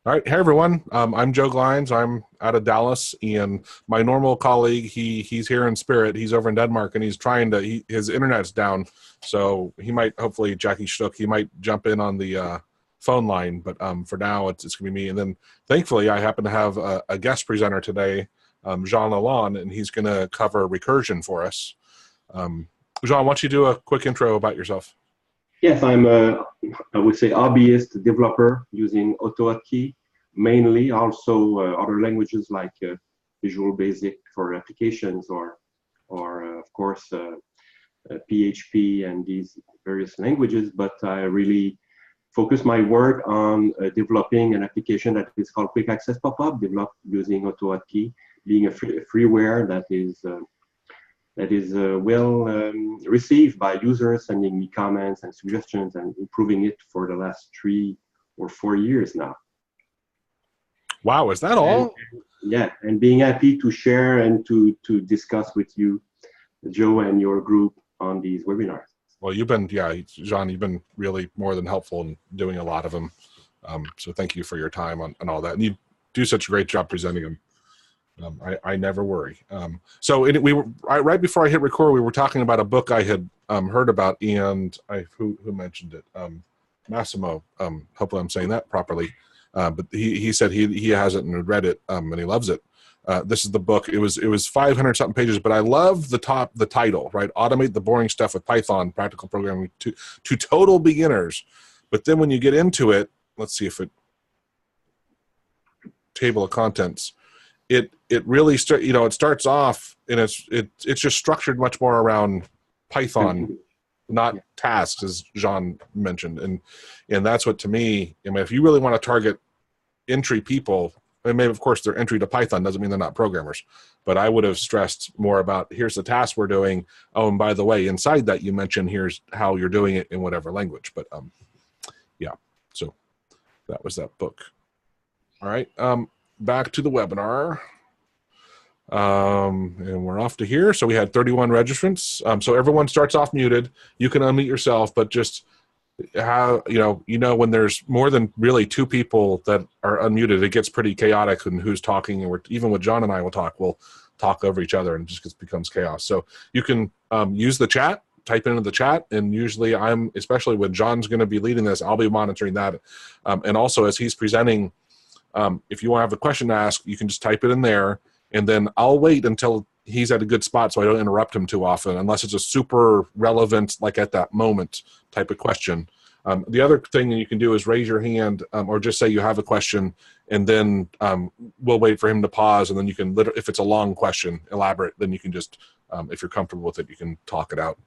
All right. Hey, everyone. I'm Joe Glines. I'm out of Dallas, and my normal colleague, he's here in spirit. He's over in Denmark, and he's trying to, his internet's down. So he might, hopefully, Jackie Schnook, he might jump in on the phone line. But for now, it's going to be me. And then, thankfully, I happen to have a guest presenter today, Jean Lalonde, and he's going to cover recursion for us. Jean, why don't you do a quick intro about yourself? Yes, I'm a, I would say, hobbyist developer using AutoHotkey, mainly also other languages like Visual Basic for applications or of course, PHP and these various languages. But I really focus my work on developing an application that is called Quick Access Pop-up, developed using AutoHotkey, being a freeware that is well received by users, sending me comments and suggestions and improving it for the last 3 or 4 years now. Wow, is that all? Yeah, and being happy to share and to discuss with you, Joe, and your group on these webinars. Well, you've been, Jean, you've been really more than helpful in doing a lot of them. So thank you for your time on all that. And you do such a great job presenting them. I never worry. We were right before I hit record. We were talking about a book I had heard about, and who mentioned it? Massimo. Hopefully, I'm saying that properly. But he said he hasn't read it, and he loves it. This is the book. It was 500 something pages, but I love the title. Right, automate the boring stuff with Python, practical programming to total beginners. But then when you get into it, let's see if it table of contents. It really it starts off and it's just structured much more around Python, not tasks, as Jean mentioned, and that's what, to me, I mean, if you really want to target entry people, I mean, of course they're entry to Python, doesn't mean they're not programmers, but I would have stressed more about, here's the task we're doing. Oh, and by the way, inside that you mentioned, here's how you're doing it in whatever language. But yeah, so that was that book. All right. Back to the webinar, and we're off to here. So we had 31 registrants. So everyone starts off muted. You can unmute yourself, but just when there's more than really 2 people that are unmuted, it gets pretty chaotic and who's talking. And even with John and I we'll talk over each other and it just becomes chaos. So you can use the chat, type into the chat, and usually especially when John's going to be leading this, I'll be monitoring that. And also as he's presenting, if you want to have a question to ask, you can just type it in there, and then I'll wait until he's at a good spot so I don't interrupt him too often, unless it's a super relevant, like at that moment type of question. The other thing that you can do is raise your hand, or just say you have a question, and then we'll wait for him to pause, and then you can, if it's a long question, elaborate, then you can just, if you're comfortable with it, you can talk it out.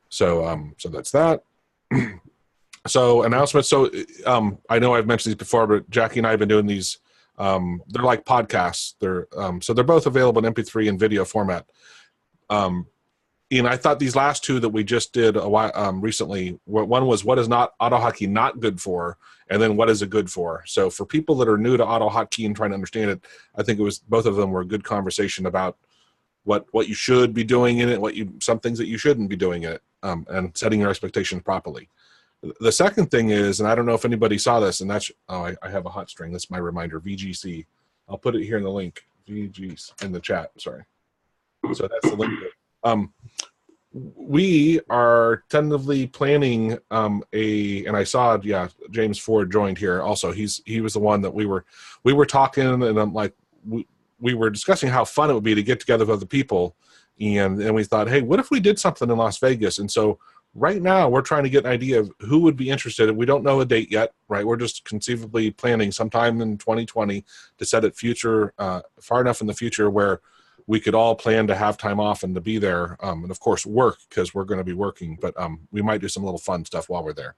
So that's that. So announcements. So I know I've mentioned these before, but Jackie and I have been doing these. They're like podcasts. So they're both available in MP3 and video format. And I thought these last 2 that we just did recently, one was what is AutoHotkey not good for, and then what is it good for. So for people that are new to AutoHotkey and trying to understand it, I think both of them were a good conversation about what you should be doing in it, some things that you shouldn't be doing in it, and setting your expectations properly. The second thing is, and I don't know if anybody saw this, and that's, I have a hot string. That's my reminder, VGC. I'll put it here in the link, VGC, in the chat, sorry. So that's the link. We are tentatively planning and I saw, James Ford joined here also. He was the one that we were talking, and I'm like, we were discussing how fun it would be to get together with other people, and we thought, hey, what if we did something in Las Vegas? And so right now, we're trying to get an idea of who would be interested. We don't know a date yet, right? We're just conceivably planning sometime in 2020 to set it far enough in the future where we could all plan to have time off and to be there, and of course work, because we're going to be working. But we might do some little fun stuff while we're there.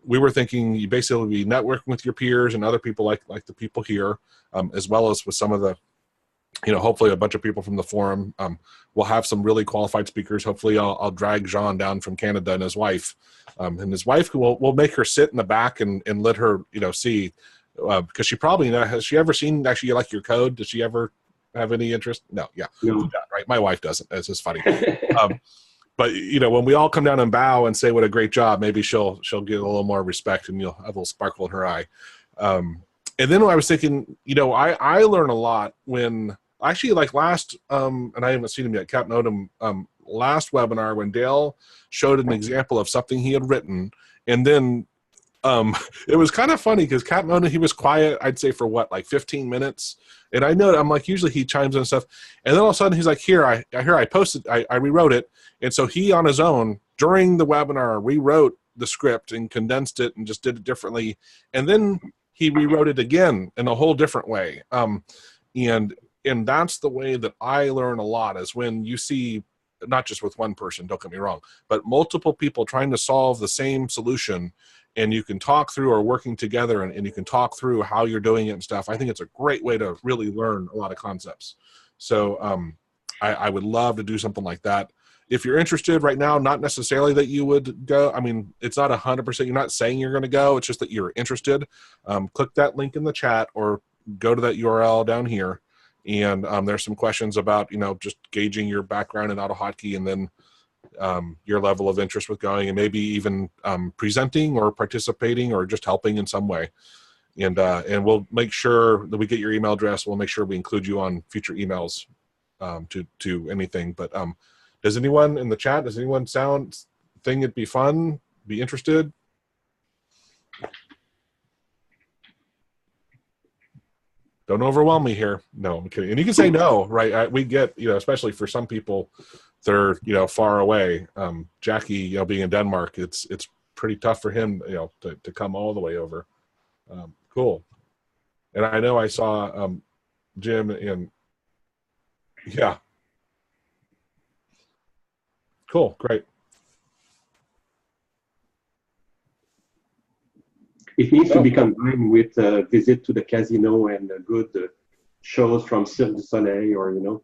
We were thinking you basically be networking with your peers and other people like the people here, as well as with some of the, hopefully a bunch of people from the forum. We'll have some really qualified speakers. Hopefully I'll drag Jean down from Canada and his wife. And his wife, we'll make her sit in the back and let her, see, because she probably, has she ever seen actually like your code? Does she ever have any interest? No, yeah. No. Right. My wife doesn't. It's just funny. But when we all come down and bow and say what a great job, maybe she'll get a little more respect and you'll have a little sparkle in her eye. And then I was thinking, you know, I learn a lot when actually like last, and I haven't seen him yet, Captain Odom, last webinar when Dale showed an example of something he had written, and then it was kind of funny because Captain Odom, he was quiet, I'd say for what, like 15 minutes. And I know, I'm like, usually he chimes in and stuff. And then all of a sudden he's like, here, I posted, I rewrote it. And so he on his own during the webinar rewrote the script and condensed it and just did it differently. And then he rewrote it again in a whole different way. And that's the way that I learn a lot, is when you see, not just with one person, don't get me wrong, but multiple people trying to solve the same solution, and you can talk through or working together, and you can talk through how you're doing it and stuff. I think it's a great way to really learn a lot of concepts. So I would love to do something like that. If you're interested right now, not necessarily that you would go. I mean, it's not 100%. You're not saying you're going to go. It's just that you're interested. Click that link in the chat or go to that URL down here. And there's some questions about, you know, just gauging your background in AutoHotkey, and then your level of interest with going, and maybe even presenting or participating or just helping in some way. And we'll make sure that we get your email address. We'll make sure we include you on future emails to anything. But does anyone in the chat, does anyone think it'd be fun, be interested? Don't overwhelm me here. No, I'm kidding. And you can say no, right? We get, you know, especially for some people, they're, you know, far away. Jackie, you know, being in Denmark, it's pretty tough for him, you know, to come all the way over. Cool. And I know I saw Jim in, yeah. Cool, great. It needs to be combined with a visit to the casino and good shows from Cirque du Soleil, or, you know,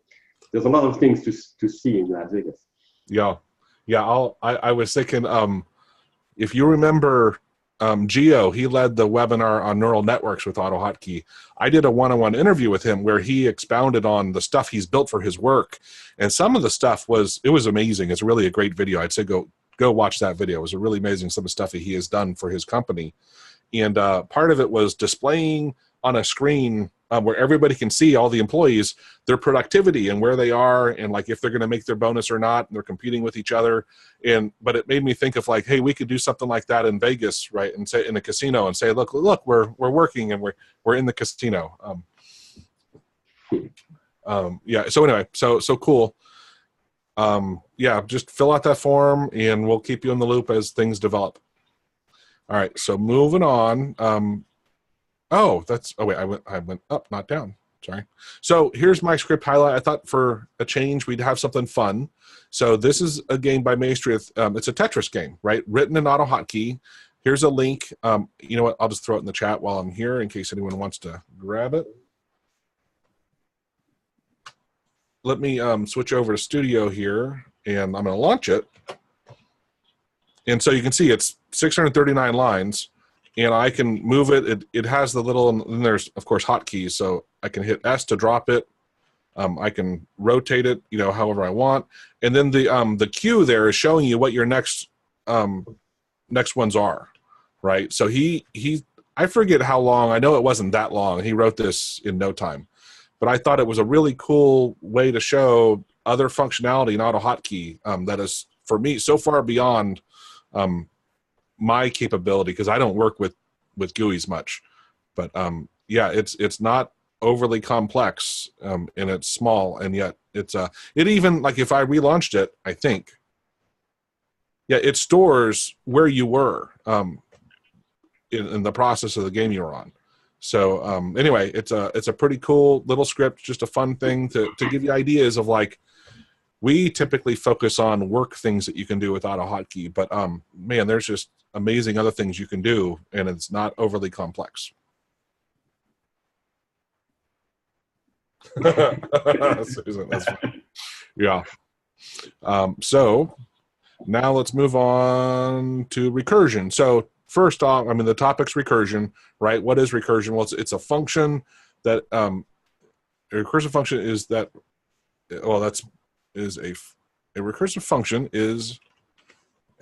there's a lot of things to see in Las Vegas. Yeah, yeah. I was thinking, if you remember, Gio, he led the webinar on neural networks with AutoHotkey. I did a one-on-one interview with him where he expounded on the stuff he's built for his work, and some of the stuff was amazing. It's really a great video. I'd say go watch that video. It was really amazing, some of the stuff that he has done for his company. And part of it was displaying on a screen where everybody can see, all the employees, their productivity and where they are, and like if they're going to make their bonus or not, and they're competing with each other. But it made me think of like, hey, we could do something like that in Vegas, right? And say in a casino, and say, look, we're working and we're in the casino. Yeah. So anyway, so cool. Yeah, just fill out that form, and we'll keep you in the loop as things develop. All right, so moving on. Oh, wait, I went up, not down. Sorry. So here's my script highlight. I thought for a change we'd have something fun. So this is a game by Maestricht. It's a Tetris game, right? Written in AutoHotkey. Here's a link. You know what? I'll just throw it in the chat while I'm here in case anyone wants to grab it. Let me switch over to Studio here, and I'm going to launch it. And so you can see it's 639 lines, and I can move it. It has the little, and then there's, of course, hotkeys. So I can hit S to drop it. I can rotate it, you know, however I want. And then the Q there is showing you what your next ones are, right? So I forget how long. I know it wasn't that long. He wrote this in no time. But I thought it was a really cool way to show other functionality in AutoHotkey that is, for me, so far beyond my capability, because I don't work with GUIs much. But yeah, it's not overly complex, and it's small, and yet it even, like if I relaunched it, I think, yeah, it stores where you were in the process of the game you were on. So anyway, it's a pretty cool little script, just a fun thing to give you ideas of, like, we typically focus on work things that you can do with AutoHotkey, but man, there's just amazing other things you can do, and it's not overly complex. Susan, that's fine. Yeah. So now let's move on to recursion. So first off, I mean, the topic's recursion, right? What is recursion? Well, it's a function that a recursive function is that, well, a recursive function is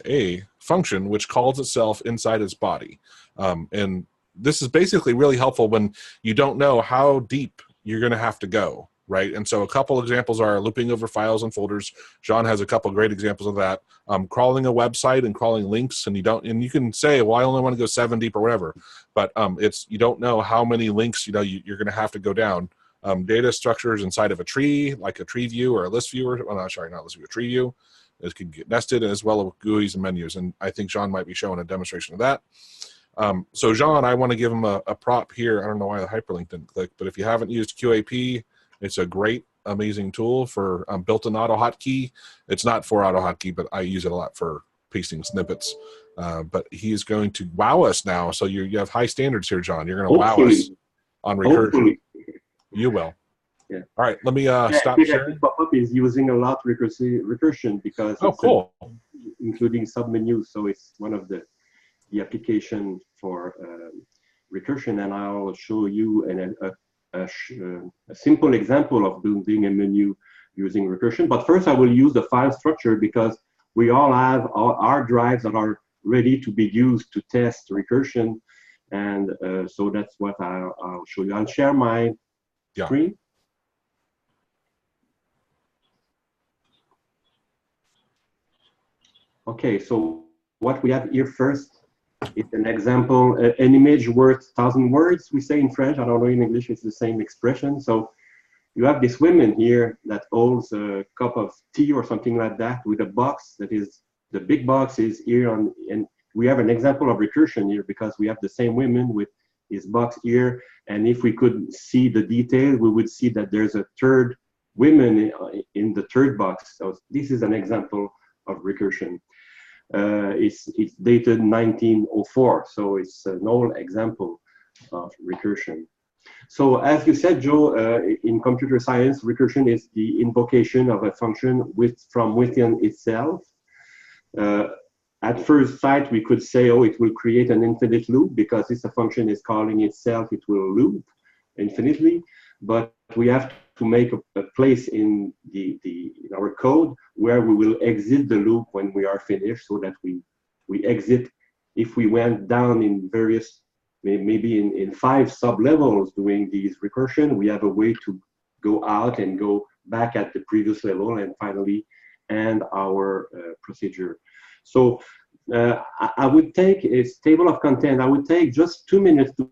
a function which calls itself inside its body. And this is basically really helpful when you don't know how deep you're going to have to go, right? And so a couple examples are looping over files and folders. Jean has a couple great examples of that. Crawling a website and crawling links, and you can say, well, I only want to go 7 deep or whatever, but you don't know how many links you're going to have to go down. Data structures inside of a tree, like a tree view or a list view, not list view, a tree view. It can get nested, as well as GUIs and menus. And I think Jean might be showing a demonstration of that. So Jean, I want to give him a prop here. I don't know why the hyperlink didn't click, but if you haven't used QAP, it's a great, amazing tool for built-in AutoHotkey. It's not for AutoHotkey, but I use it a lot for pasting snippets. But he is going to wow us now. So you have high standards here, Jean. You're going to wow us on recursion. Hopefully. You will. Yeah. All right. Let me stop sharing. Pop-up is using a lot recursion because cool. Including submenus. So it's one of the application for recursion, and I'll show you a simple example of building a menu using recursion. But first, I will use the file structure because we all have our drives that are ready to be used to test recursion, and so that's what I'll show you. I'll share my screen. Okay, so what we have here first is an example, an image worth 1,000 words, we say in French. I don't know in English, it's the same expression. So you have this woman here that holds a cup of tea or something like that with a box that is, the big box is here on, and we have an example of recursion here because we have the same woman with his box here. And if we could see the detail, we would see that there's a third woman in the third box. So this is an example of recursion. It's dated 1904, so it's an old example of recursion. So as you said, Joe, in computer science, recursion is the invocation of a function from within itself. At first sight, we could say, oh, it will create an infinite loop because if a function is calling itself, it will loop infinitely. But we have to make a place in our code where we will exit the loop when we are finished, so that we exit. If we went down in various, maybe in 5 sub-levels doing these recursion, we have a way to go out and go back at the previous level and finally end our procedure. So I would take a table of content. I would take just 2 minutes to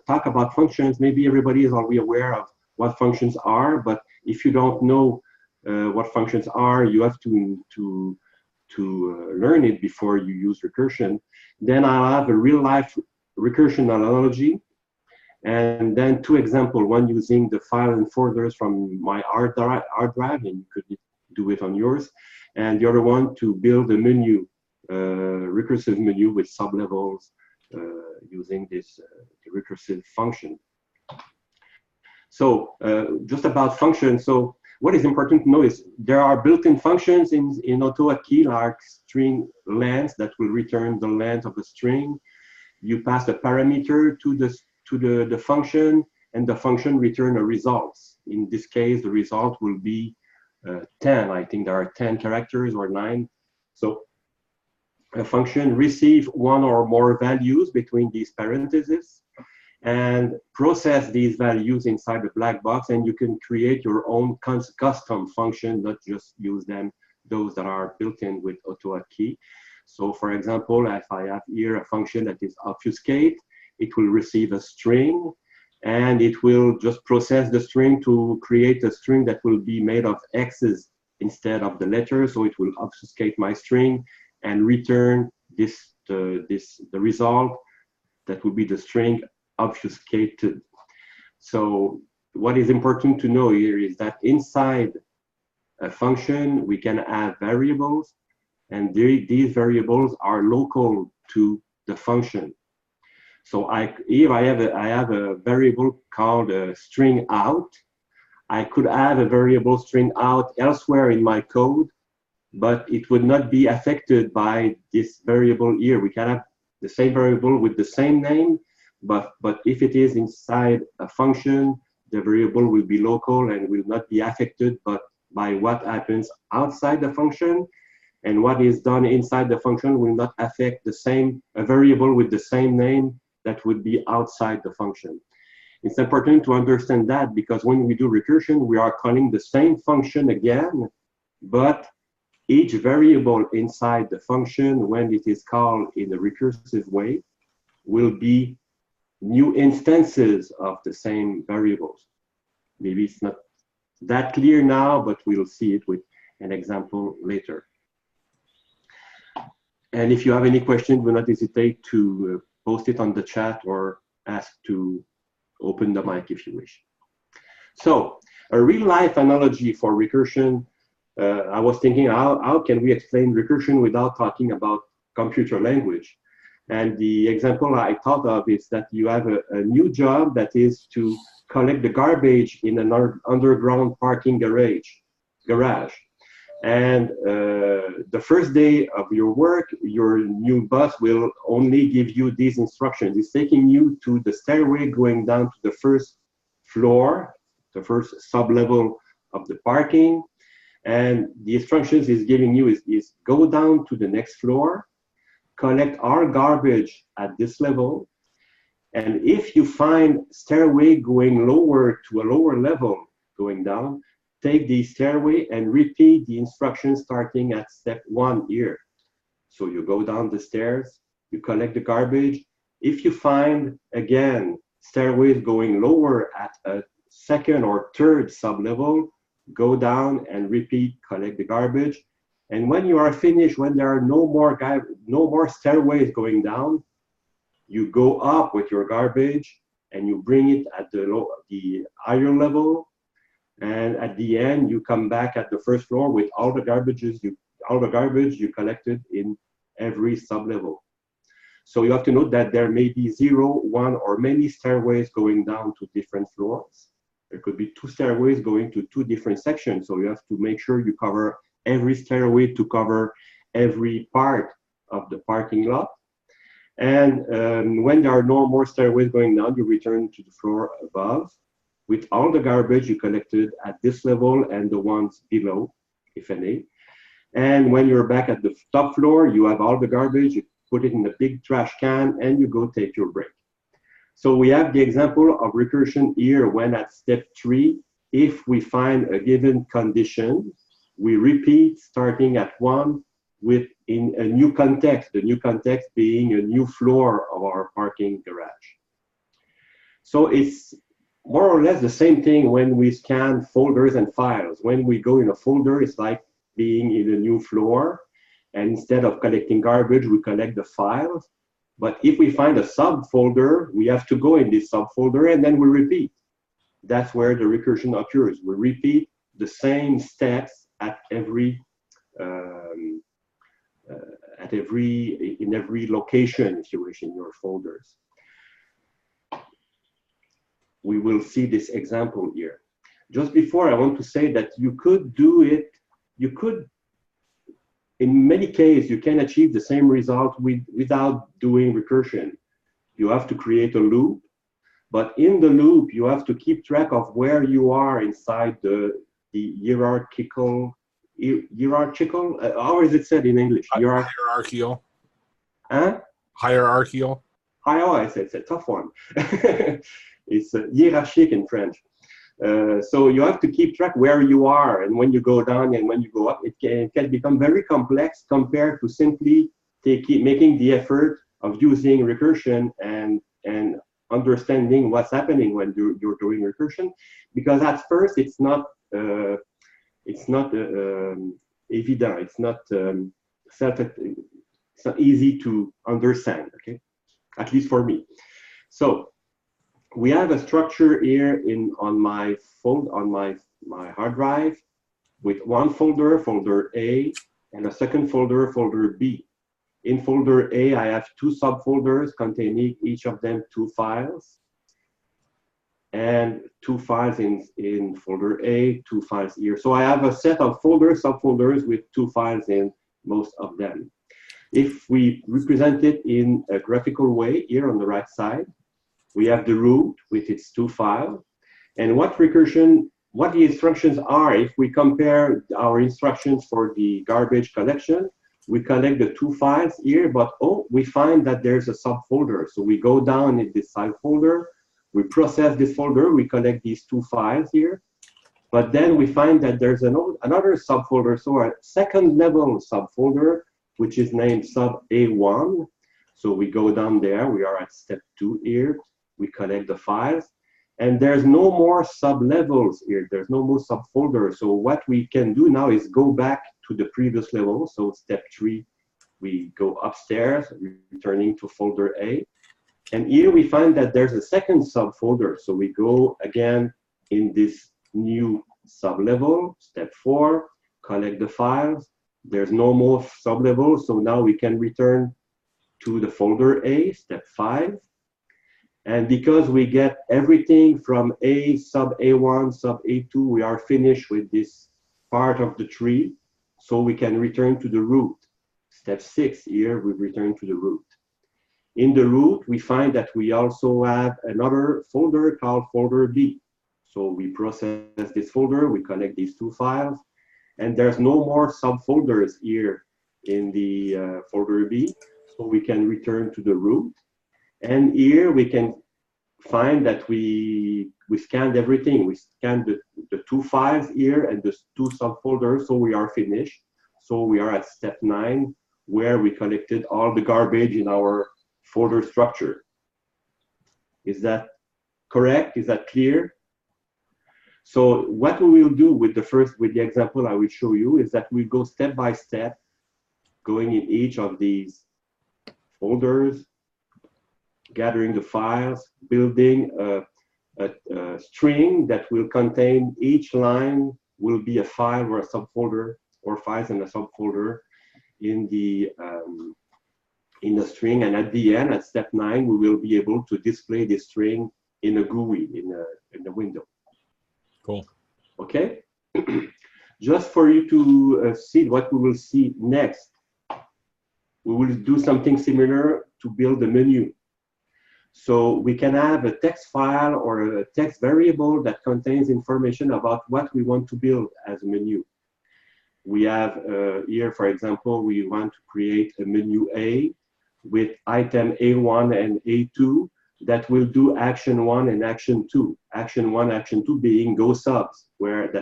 talk about functions. Maybe everybody is already aware of what functions are, but if you don't know what functions are, you have to learn it before you use recursion. Then I'll have a real-life recursion analogy, and then 2 examples, one using the file and folders from my hard drive, and you could do it on yours, and the other one to build a menu, recursive menu with sublevels using this recursive function. So just about functions. So what is important to know is there are built-in functions in AutoHotkey, like string length that will return the length of the string. You pass a parameter to the function, and the function return a result. In this case, the result will be 10. I think there are 10 characters or 9. So a function receive 1 or more values between these parentheses and process these values inside the black box, and you can create your own custom function, not just use those that are built in with AutoHotkey. So for example, if I have here a function that is obfuscate, it will receive a string, and it will just process the string to create a string that will be made of X's instead of the letters. So it will obfuscate my string and return the result that will be the string obfuscated. So what is important to know here is that inside a function, we can add variables, and these variables are local to the function. So if I have a variable called a string out, I could have a variable string out elsewhere in my code, but it would not be affected by this variable here. We can have the same variable with the same name, but if it is inside a function, the variable will be local and will not be affected by what happens outside the function, and what is done inside the function will not affect a variable with the same name that would be outside the function. It's important to understand that because when we do recursion, we are calling the same function again, but each variable inside the function, when it is called in a recursive way, will be new instances of the same variables. Maybe it's not that clear now, but we'll see it with an example later. And if you have any questions, do not hesitate to post it on the chat or ask to open the mic if you wish. So a real-life analogy for recursion, I was thinking, how can we explain recursion without talking about computer language? And the example I thought of is that you have a new job that is to collect the garbage in an underground parking garage. And the first day of your work, your new boss will only give you these instructions. It's taking you to the stairway going down to the first floor, the first sub-level of the parking. And the instructions is giving you is go down to the next floor, collect all garbage at this level. And if you find stairway going lower to a lower level going down, take the stairway and repeat the instructions starting at step 1 here. So you go down the stairs, you collect the garbage. If you find, again, stairways going lower at a second or third sub-level, go down and repeat, collect the garbage. And when you are finished, when there are no more stairways going down, you go up with your garbage and you bring it at the higher level. And at the end, you come back at the first floor with all the garbage you collected in every sub-level. So you have to note that there may be 0, 1, or many stairways going down to different floors. There could be 2 stairways going to 2 different sections. So you have to make sure you cover every stairway to cover every part of the parking lot. And when there are no more stairways going down, you return to the floor above with all the garbage you collected at this level and the ones below, if any. And when you're back at the top floor, you have all the garbage, you put it in a big trash can, and you go take your break. So we have the example of recursion here when at step 3, if we find a given condition, we repeat starting at 1 in a new context, the new context being a new floor of our parking garage. So it's more or less the same thing when we scan folders and files. When we go in a folder, it's like being in a new floor. And instead of collecting garbage, we collect the files. But if we find a subfolder, we have to go in this subfolder and then we repeat. That's where the recursion occurs. We repeat the same steps in every location, if you wish, in your folders. We will see this example here. Just before, I want to say that you could do it, in many cases, you can achieve the same result without doing recursion. You have to create a loop, but in the loop, you have to keep track of where you are inside the hierarchical, how is it said in English? Hierarchical. Huh? Hierarchical. It's a tough one. It's hiérarchique in French. So you have to keep track where you are, and when you go down and when you go up, it can become very complex compared to simply making the effort of using recursion and understanding what's happening when you're doing recursion, because at first it's not evident, it's not easy to understand. Okay, at least for me. So we have a structure here on my hard drive with one folder, folder A, and a second folder, folder B. In folder A, I have 2 subfolders containing each of them 2 files, and 2 files in folder A, 2 files here. So I have a set of folders, subfolders with 2 files in most of them. If we represent it in a graphical way here on the right side, we have the root with its 2 files, and what the instructions are. If we compare our instructions for the garbage collection, we collect the two files here, but oh, we find that there's a subfolder. So we go down in this subfolder, we process this folder, we collect these two files here, but then we find that there's another subfolder, so a second level subfolder, which is named sub A1. So we go down there, we are at step 2 here, we collect the files, and there's no more sub-levels here, there's no more subfolders. So what we can do now is go back to the previous level. So step 3, we go upstairs, returning to folder A. And here we find that there's a second subfolder. So we go again in this new sub-level, step 4, collect the files. There's no more sub-levels, so now we can return to the folder A, step 5. And because we get everything from A, sub A1, sub A2, we are finished with this part of the tree, so we can return to the root. Step 6 here, we return to the root. In the root, we find that we also have another folder called folder B. So we process this folder, we collect these two files, and there's no more subfolders here in the folder B, so we can return to the root. And here we can find that we scanned everything. We scanned the two files here and the two subfolders, so we are finished. So we are at step 9, where we collected all the garbage in our folder structure. Is that correct? Is that clear? So what we will do with the example I will show you is that we go step by step, going in each of these folders, gathering the files, building a string that will contain each line will be a file or a subfolder, or files in a subfolder in the string. And at the end, at step 9, we will be able to display the string in a GUI, in the window. Cool. Okay. Just for you to see what we will see next, we will do something similar to build a menu. So we can have a text file or a text variable that contains information about what we want to build as a menu. We have here, for example, we want to create a menu A with item A1 and A2 that will do action 1 and action 2. Action 1, action 2 being go subs, where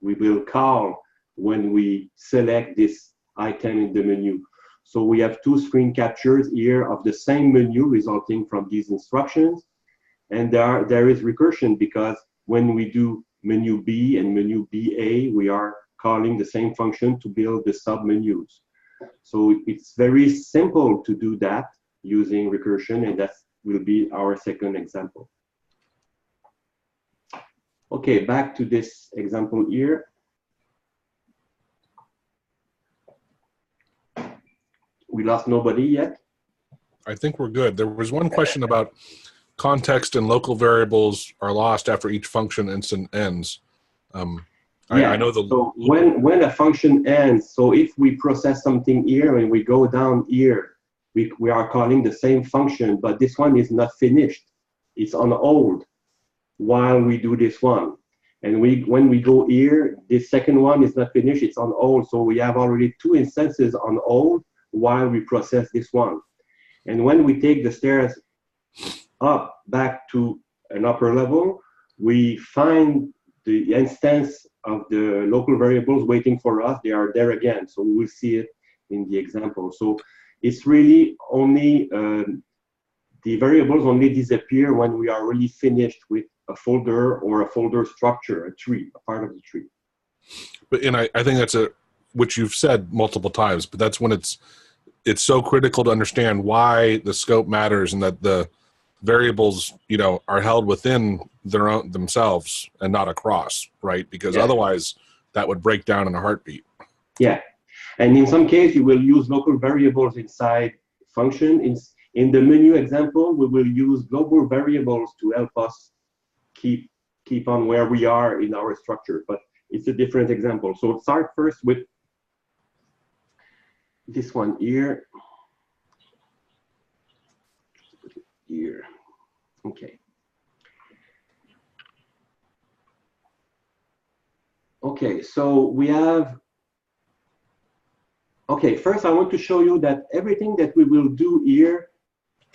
we will call when we select this item in the menu. So we have two screen captures here of the same menu resulting from these instructions. And there is recursion, because when we do menu B and menu BA, we are calling the same function to build the sub-menus. So it's very simple to do that using recursion, and that will be our second example. Okay, back to this example here. We lost nobody yet? I think we're good. There was one question about context and local variables are lost after each function instant ends. Yeah, I know so when a function ends, so if we process something here and we go down here, we are calling the same function, but this one is not finished. It's on hold while we do this one. And when we go here, this second one is not finished, it's on hold. So we have already two instances on hold while we process this one. And when we take the stairs up back to an upper level, we find the instance of the local variables waiting for us. They are there again. So we will see it in the example. So it's really only, the variables only disappear when we are really finished with a folder or a folder structure, a tree, a part of the tree. But and I think that's which you've said multiple times, but that's when it's so critical to understand why the scope matters and that the variables, are held within themselves and not across, right? Because otherwise that would break down in a heartbeat. Yeah. And in some case, you will use local variables inside function. In the menu example, we will use global variables to help us keep on where we are in our structure, but it's a different example. So let's start first with this one here. Here. Okay. Okay, so we have Okay, first I want to show you that everything that we will do here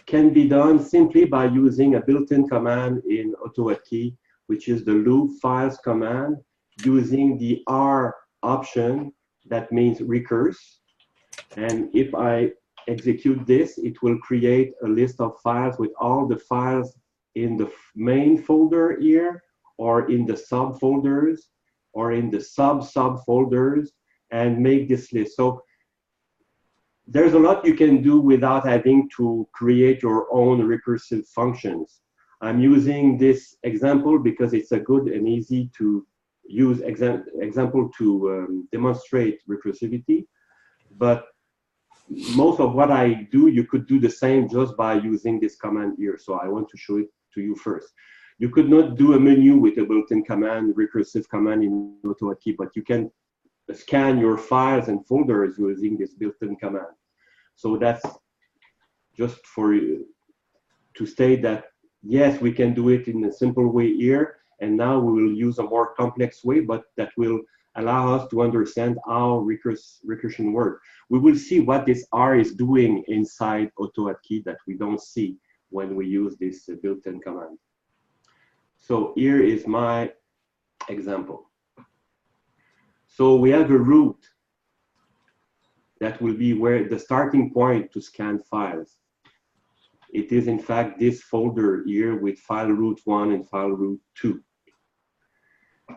can be done simply by using a built-in command in AutoHotkey, which is the loop files command, using the R option, that means recurse. And if I execute this, it will create a list of files with all the files in the main folder here, or in the subfolders, or in the subfolders, and make this list. So there's a lot you can do without having to create your own recursive functions. I'm using this example because it's a good and easy to use example to demonstrate recursivity. But most of what I do, you could do the same just by using this command here. So I want to show it to you first. You could not do a menu with a built-in command, recursive command in AutoHotkey, but you can scan your files and folders using this built-in command. So that's just for you to state that, yes, we can do it in a simple way here, and now we will use a more complex way, but that will allow us to understand how recursion works. We will see what this R is doing inside AutoHotkey that we don't see when we use this built-in command. So here is my example. So we have a root that will be where the starting point to scan files. It is in fact this folder here with file root 1 and file root 2.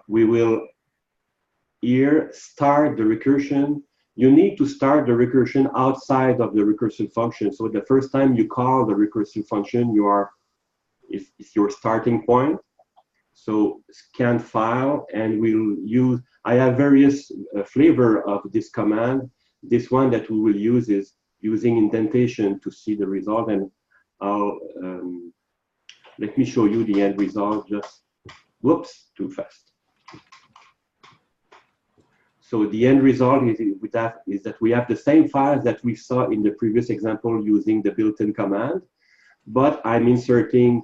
We will here start the recursion. You need to start the recursion outside of the recursive function. So the first time you call the recursive function, it's your starting point. So scan file, and we'll use, I have various flavor of this command. This one that we will use is using indentation to see the result, and I'll let me show you the end result. Just whoops, too fast. So the end result is that we have the same files that we saw in the previous example using the built-in command, but I'm inserting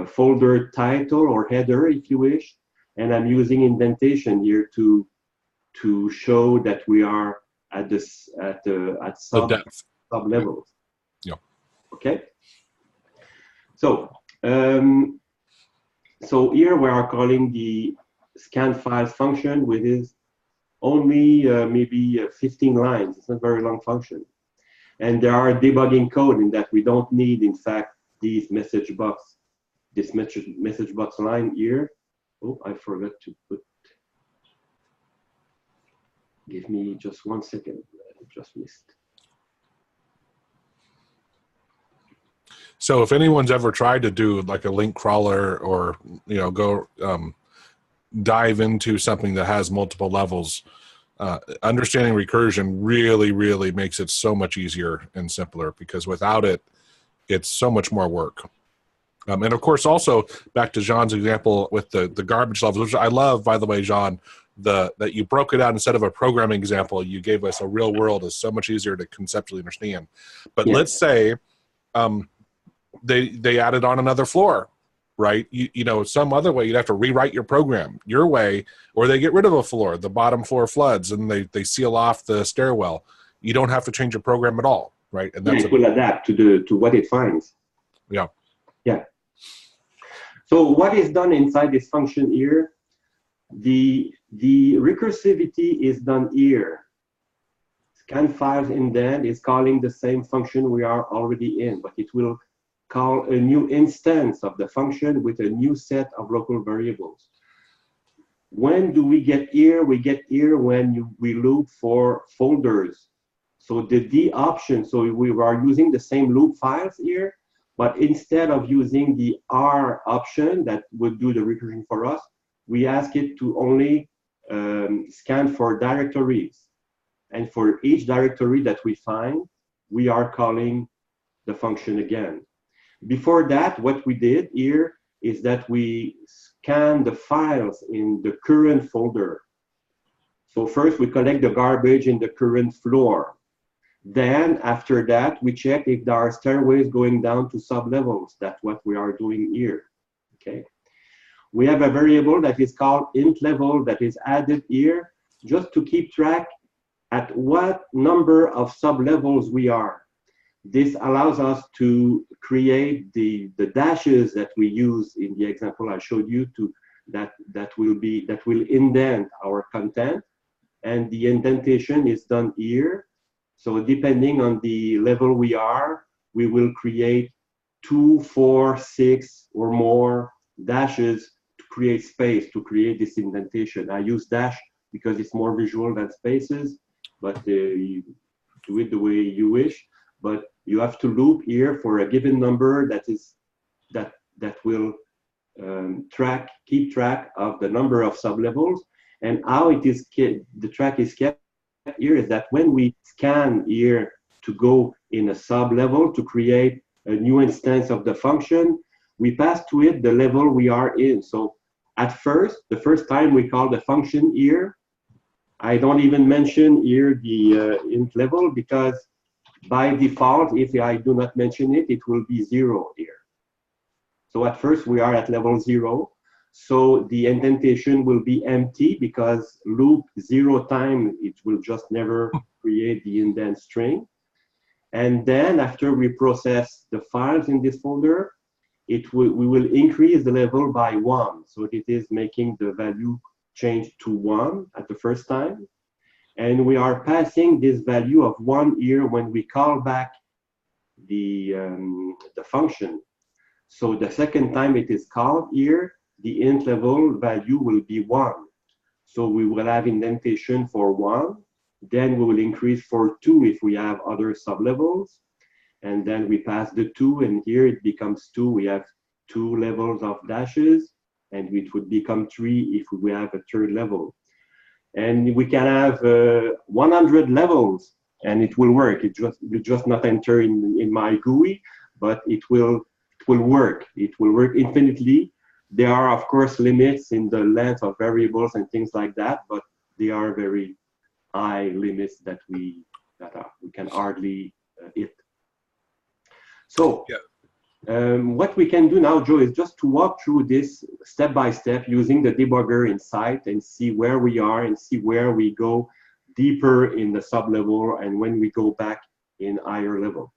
folder title or header, if you wish, and I'm using indentation here to show that we are at this at sub levels. Yeah. Okay. So so here we are calling the scan files function, which is only maybe 15 lines. It's not a very long function, and there are debugging code in that we don't need, in fact, these message box. This message box line here. Oh, I forgot to put. Give me just 1 second. I just missed. So if anyone's ever tried to do like a link crawler, or go dive into something that has multiple levels, understanding recursion really makes it so much easier and simpler, because without it, it's so much more work. And of course, also back to Jean's example with the garbage levels, which I love, by the way, Jean, that you broke it out instead of a programming example. You gave us a real world. Is so much easier to conceptually understand. But let's say they added on another floor, right? Some other way you'd have to rewrite your program your way, or they get rid of a floor, the bottom floor floods, and they seal off the stairwell. You don't have to change your program at all, right? And that's it will adapt to what it finds. Yeah. Yeah. So what is done inside this function here? The recursivity is done here. Scan files indent is calling the same function we are already in, but it will call a new instance of the function with a new set of local variables. When do we get here? We get here when we loop for folders. So the D option, so we are using the same loop files here, but instead of using the R option that would do the recursion for us, we ask it to only scan for directories. And for each directory that we find, we are calling the function again. Before that, what we did here is that we scan the files in the current folder. So first we collect the garbage in the current floor. Then after that, we check if there are stairways going down to sub-levels. That's what we are doing here, okay? We have a variable that is called int level that is added here just to keep track at what number of sub-levels we are. This allows us to create the dashes that we use in the example I showed you that will indent our content, and the indentation is done here. So depending on the level we are, we will create 2, 4, 6 or more dashes to create space, to create this indentation. I use dash because it's more visual than spaces, but you do it the way you wish. But you have to loop here for a given number that will keep track of the number of sublevels. And how the track is kept here is that when we scan here to go in a sublevel to create a new instance of the function, we pass to it the level we are in. So at first, the first time we call the function here, I don't even mention here the int level, because by default, if I do not mention it, it will be 0 here. So at first we are at level 0. So the indentation will be empty because loop 0 time, it will just never create the indent string. And then after we process the files in this folder, we will increase the level by 1. So it is making the value change to 1 at the first time. And we are passing this value of 1 here when we call back the function. So the second time it is called here, the int level value will be 1. So we will have indentation for 1. Then we will increase for 2 if we have other sublevels. And then we pass the 2, and here it becomes 2. We have 2 levels of dashes, and it would become 3 if we have a third level. And we can have 100 levels, and it will work. You just not enter in my GUI, but it will work. It will work infinitely. There are, of course, limits in the length of variables and things like that, but they are very high limits that we can hardly hit. So what we can do now, Joe, is just to walk through this step by step using the debugger inside and see where we are and see where we go deeper in the sub-level and when we go back in higher level.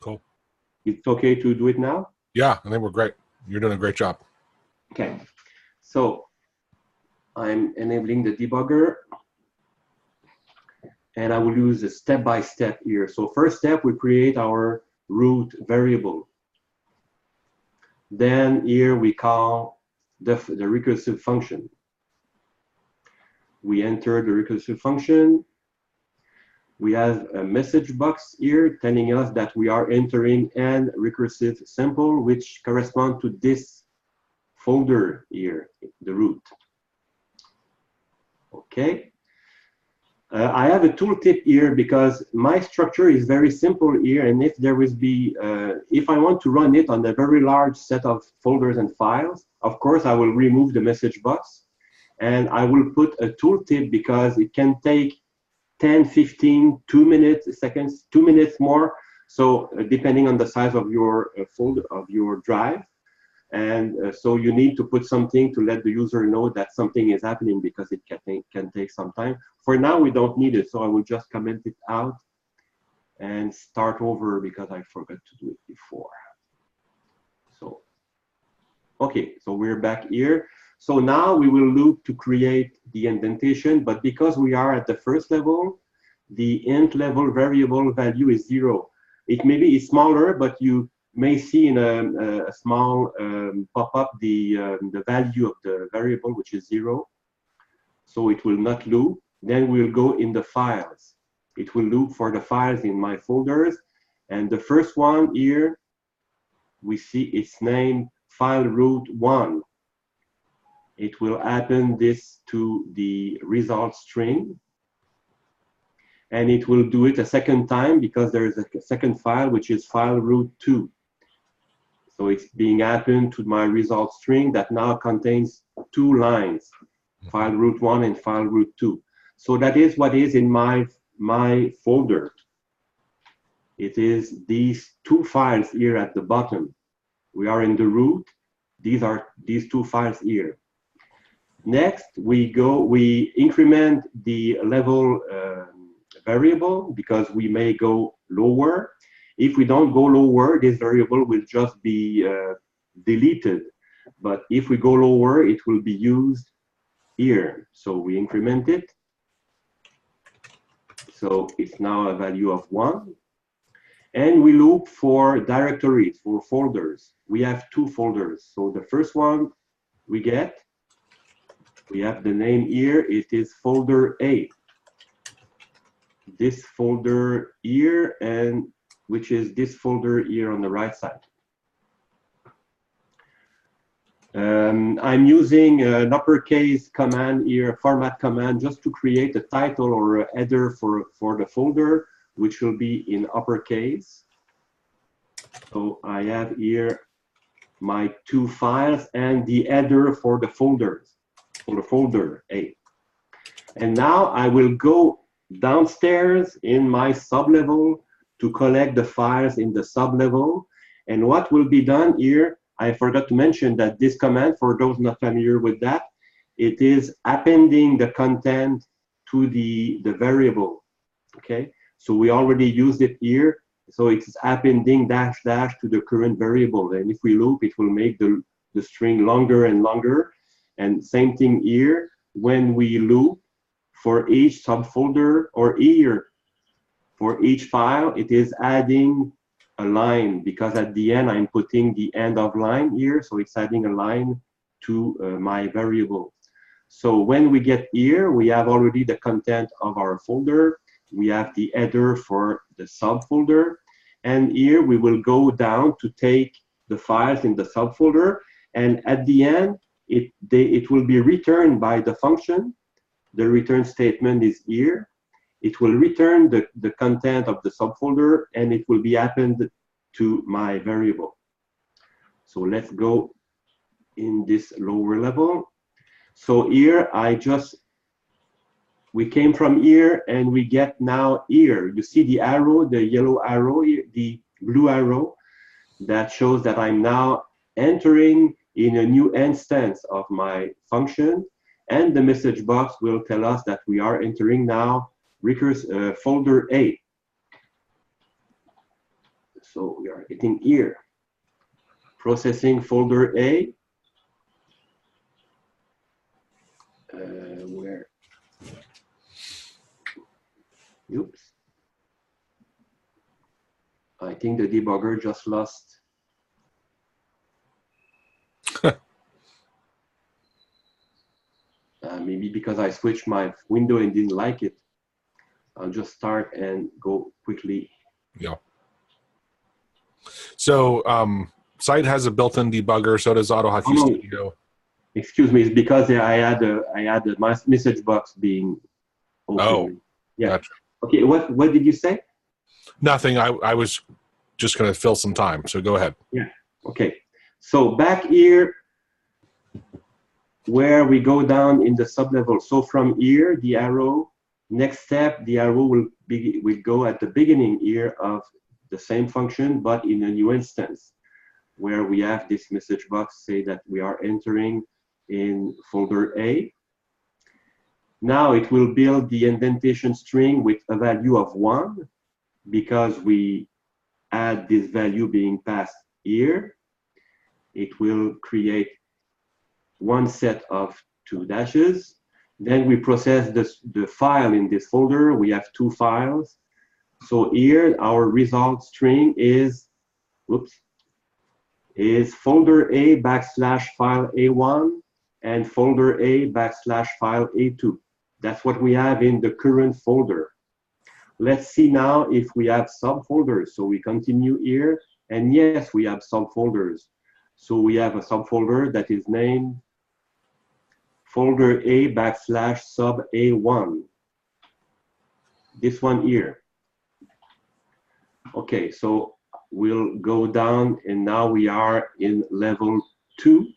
Cool. It's okay to do it now? Yeah, I think we're great. You're doing a great job. Okay. So I'm enabling the debugger. And I will use a step-by-step here. So first step, we create our root variable. Then here we call the recursive function. We enter the recursive function. We have a message box here telling us that we are entering an recursive sample, which corresponds to this folder here, the root. Okay. I have a tooltip here because my structure is very simple here, and if there will be, if I want to run it on a very large set of folders and files, of course I will remove the message box, and I will put a tooltip because it can take 10, 15, 2 minutes, seconds, 2 minutes more. So depending on the size of your folder, of your drive. And so you need to put something to let the user know that something is happening because it can take some time. For now, we don't need it, so I will just comment it out and start over because I forgot to do it before. So, okay, so we're back here. So now we will loop to create the indentation, but because we are at the first level, the int level variable value is 0. It may be smaller, but you may see in a small pop-up the value of the variable, which is 0. So it will not loop. Then we'll go in the files. It will loop for the files in my folders. And the first one here, we see it's named file root 1. It will append this to the result string. And it will do it a second time because there is a second file, which is file root 2. So it's being appended to my result string that now contains 2 lines, file root 1 and file root 2. So that is what is in my folder. It is these 2 files here at the bottom. We are in the root. These are these 2 files here. Next, we increment the level variable because we may go lower. If we don't go lower, this variable will just be deleted. But if we go lower, it will be used here. So we increment it. So it's now a value of 1. And we look for directories, for folders. We have 2 folders. So the first one we get, we have the name here, it is folder A. This folder here, and which is this folder here on the right side. I'm using an uppercase command here, format command, just to create a title or a header for the folder, which will be in uppercase. So I have here my 2 files and the header for the folders, for the folder A. And now I will go downstairs in my sublevel to collect the files in the sublevel. And what will be done here, I forgot to mention that this command, for those not familiar with that, it is appending the content to the variable, okay? So we already used it here. So it's appending dash dash to the current variable. And if we loop, it will make the string longer and longer. And same thing here, when we loop for each subfolder or here, for each file, it is adding a line because at the end, I'm putting the end of line here. So it's adding a line to my variable. So when we get here, we have already the content of our folder. We have the header for the subfolder. And here we will go down to take the files in the subfolder. And at the end, it will be returned by the function. The return statement is here. It will return the content of the subfolder, and it will be appended to my variable. So let's go in this lower level. So here, we came from here, and we get now here. You see the arrow, the yellow arrow, the blue arrow, that shows that I'm now entering in a new instance of my function, and the message box will tell us that we are entering now folder A. So we are hitting here, processing folder A. Where? Oops. I think the debugger just lost. Maybe because I switched my window and didn't like it. I'll just start and go quickly. Yeah. So Site has a built-in debugger, so does AutoHotkey Studio. Excuse me, it's because I had my message box being open. Oh, yeah. Gotcha. Okay, what did you say? Nothing. I was just going to fill some time, so go ahead. Yeah. Okay. So back here, where we go down in the sublevel. So from here, the arrow. Next step, the arrow will go at the beginning here of the same function, but in a new instance, where we have this message box say that we are entering in folder A. Now it will build the indentation string with a value of 1 because we add this value being passed here. It will create one set of 2 dashes. Then we process the file in this folder. We have 2 files. So here our result string is folder A /file A1 and folder A /file A2. That's what we have in the current folder. Let's see now if we have subfolders. So we continue here, and yes, we have subfolders. So we have a subfolder that is named folder A /sub A1. This one here. Okay, so we'll go down, and now we are in level 2.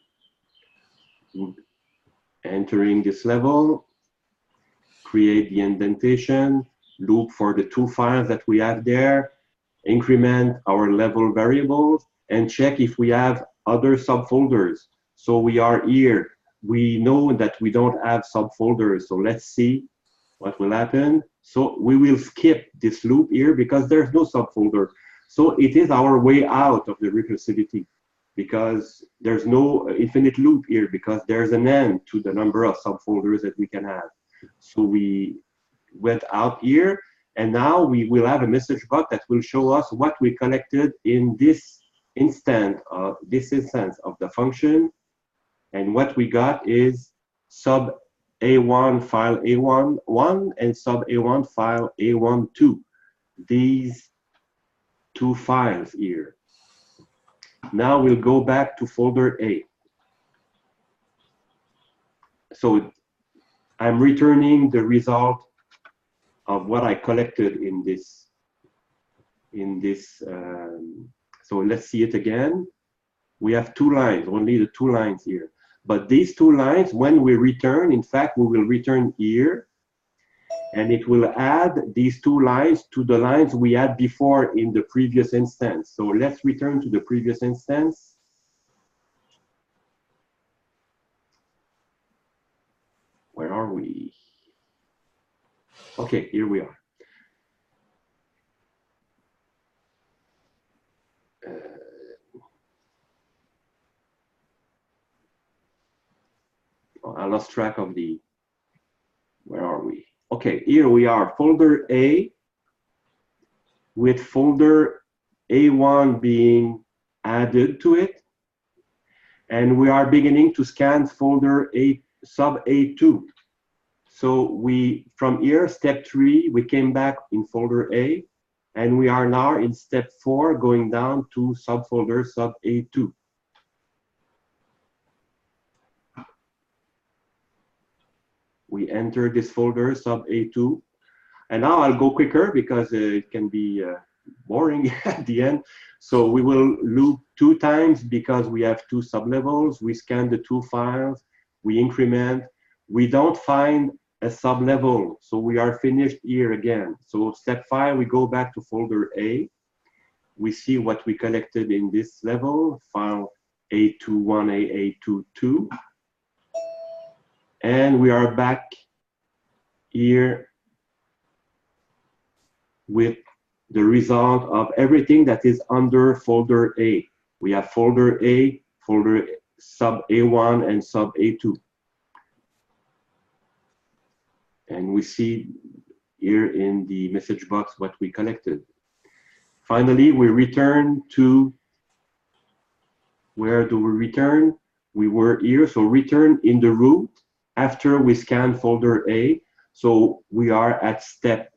Entering this level, create the indentation, loop for the 2 files that we have there, increment our level variables, and check if we have other subfolders. So we are here. we know that we don't have subfolders. So let's see what will happen. So we will skip this loop here because there's no subfolder. So it is our way out of the recursivity because there's no infinite loop here because there's an end to the number of subfolders that we can have. So we went out here, and now we will have a message box that will show us what we collected in this instance of the function. And what we got is sub A1 file A1 and sub A1 file A12. These two files here. Now we'll go back to folder A. So I'm returning the result of what I collected in this. So let's see it again. We have two lines, only the two lines here. But these two lines, when we return, in fact, we will return here, and it will add these two lines to the lines we had before in the previous instance. So let's return to the previous instance. Where are we? Okay, here we are. I lost track of the, where are we? Okay, here we are, folder A, with folder A1 being added to it. And we are beginning to scan folder A, sub A2. So from here, step 3, we came back in folder A, and we are now in step 4, going down to subfolder sub A2. We enter this folder sub A2, and now I'll go quicker because it can be boring at the end. So we will loop 2 times because we have 2 sublevels. We scan the 2 files, we increment. We don't find a sublevel, so we are finished here again. So step 5, we go back to folder A. We see what we collected in this level, file A21A, A22. And we are back here with the result of everything that is under folder A. We have folder A, folder sub A1, and sub A2. And we see here in the message box what we collected. Finally, we return to, where do we return? We were here, so return in the root after we scan folder A. So we are at step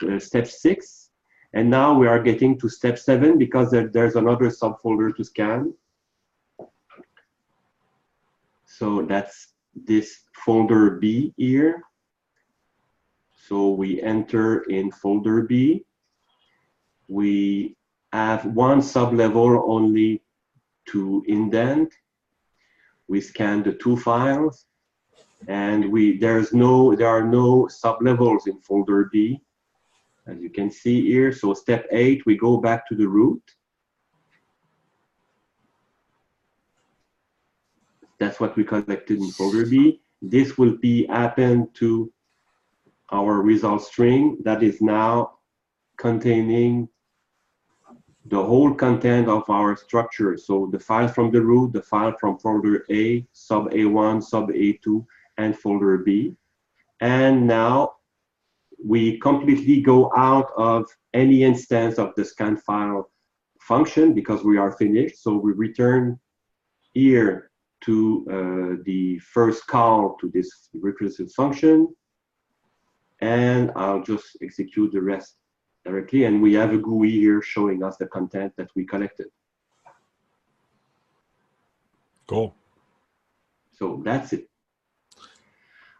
6, and now we are getting to step 7 because there's another subfolder to scan. So that's this folder B here. So we enter in folder B. We have 1 sublevel only to indent. We scan the 2 files, and there are no sublevels in folder B, as you can see here. So step 8, we go back to the root. That's what we collected in folder B. This will be append to our result string that is now containing the whole content of our structure. So the file from the root, the file from folder A, sub A1, sub A2, and folder B. And now we completely go out of any instance of the scan file function because we are finished. So we return here to the first call to this recursive function. And I'll just execute the rest directly. And we have a GUI here showing us the content that we collected. Cool. So that's it.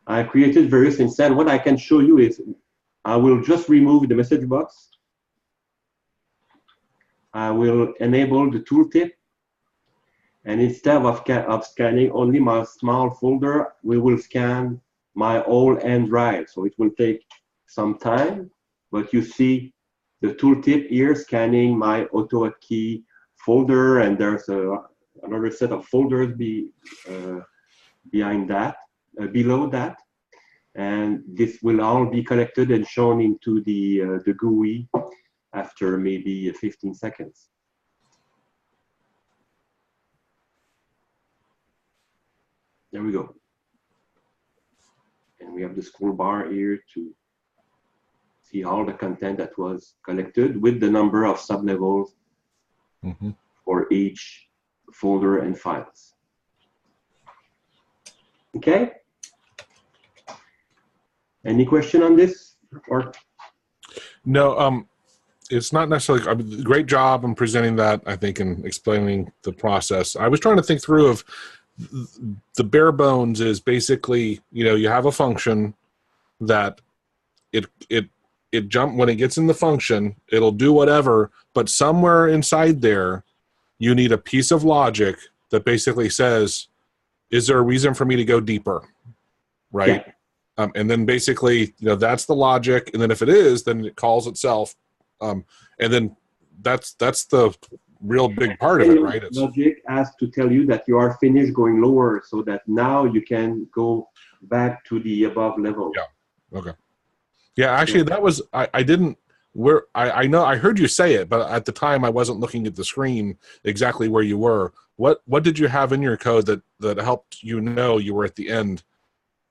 I created various instances. What I can show you is I will just remove the message box. I will enable the tooltip. And instead of scanning only my small folder, we will scan my whole end drive. So it will take some time, but you see the tooltip here scanning my AutoHotkey folder, and there's another set of folders behind that, below that, and this will all be collected and shown into the GUI after maybe 15 seconds. There we go. And we have the scroll bar here to see all the content that was collected with the number of sublevels for each folder and files. Okay? Any question on this? Or? No, it's not necessarily. I mean, great job in presenting that, I think, and explaining the process. I was trying to think through of the bare bones is basically, you have a function that it jump when it gets in the function, it'll do whatever, but somewhere inside there, you need a piece of logic that basically says, is there a reason for me to go deeper? Right? Yeah. And then basically, that's the logic. And then if it is, then it calls itself. And then that's the real big part of it, right? Logic has to tell you that you are finished going lower so that now you can go back to the above level. Yeah. Okay. Yeah, actually, that was, I didn't, I know, I heard you say it, but at the time I wasn't looking at the screen exactly where you were. What did you have in your code that helped you know you were at the end?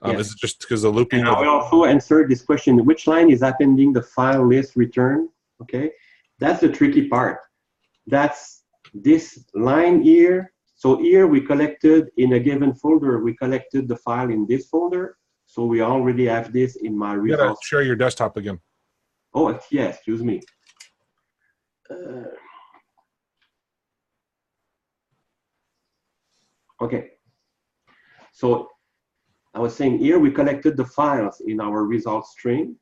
Is it just because the looping? And I will also answer this question, which line is appending the file list return? Okay, that's the tricky part. That's this line here. So here we collected in a given folder, we collected the file in this folder. So we already have this in my results. You gotta share your desktop again. Oh, yeah, excuse me. Okay. So I was saying here we collected the files in our results string.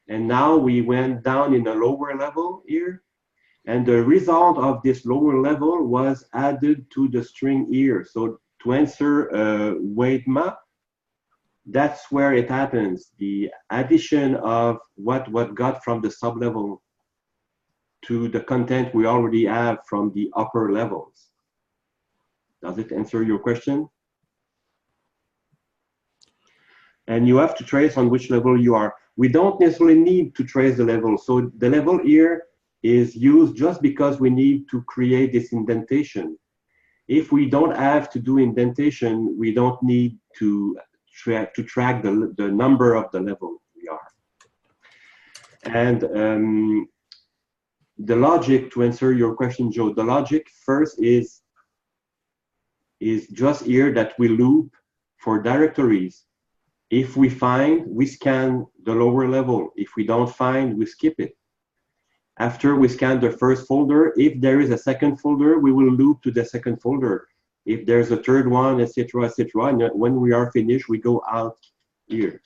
And now we went down in a lower level here. And the result of this lower level was added to the string here. So to answer weight map, that's where it happens. The addition of what got from the sublevel to the content we already have from the upper levels. Does it answer your question? And you have to trace on which level you are. We don't necessarily need to trace the level. So the level here is used just because we need to create this indentation. If we don't have to do indentation, we don't need to track the number of the level we are. And the logic, to answer your question, Joe, the logic first is just here that we loop for directories. If we find, we scan the lower level. If we don't find, we skip it. After we scan the first folder, if there is a second folder, we will loop to the second folder. If there's a third one, etc., etc., and when we are finished, we go out here.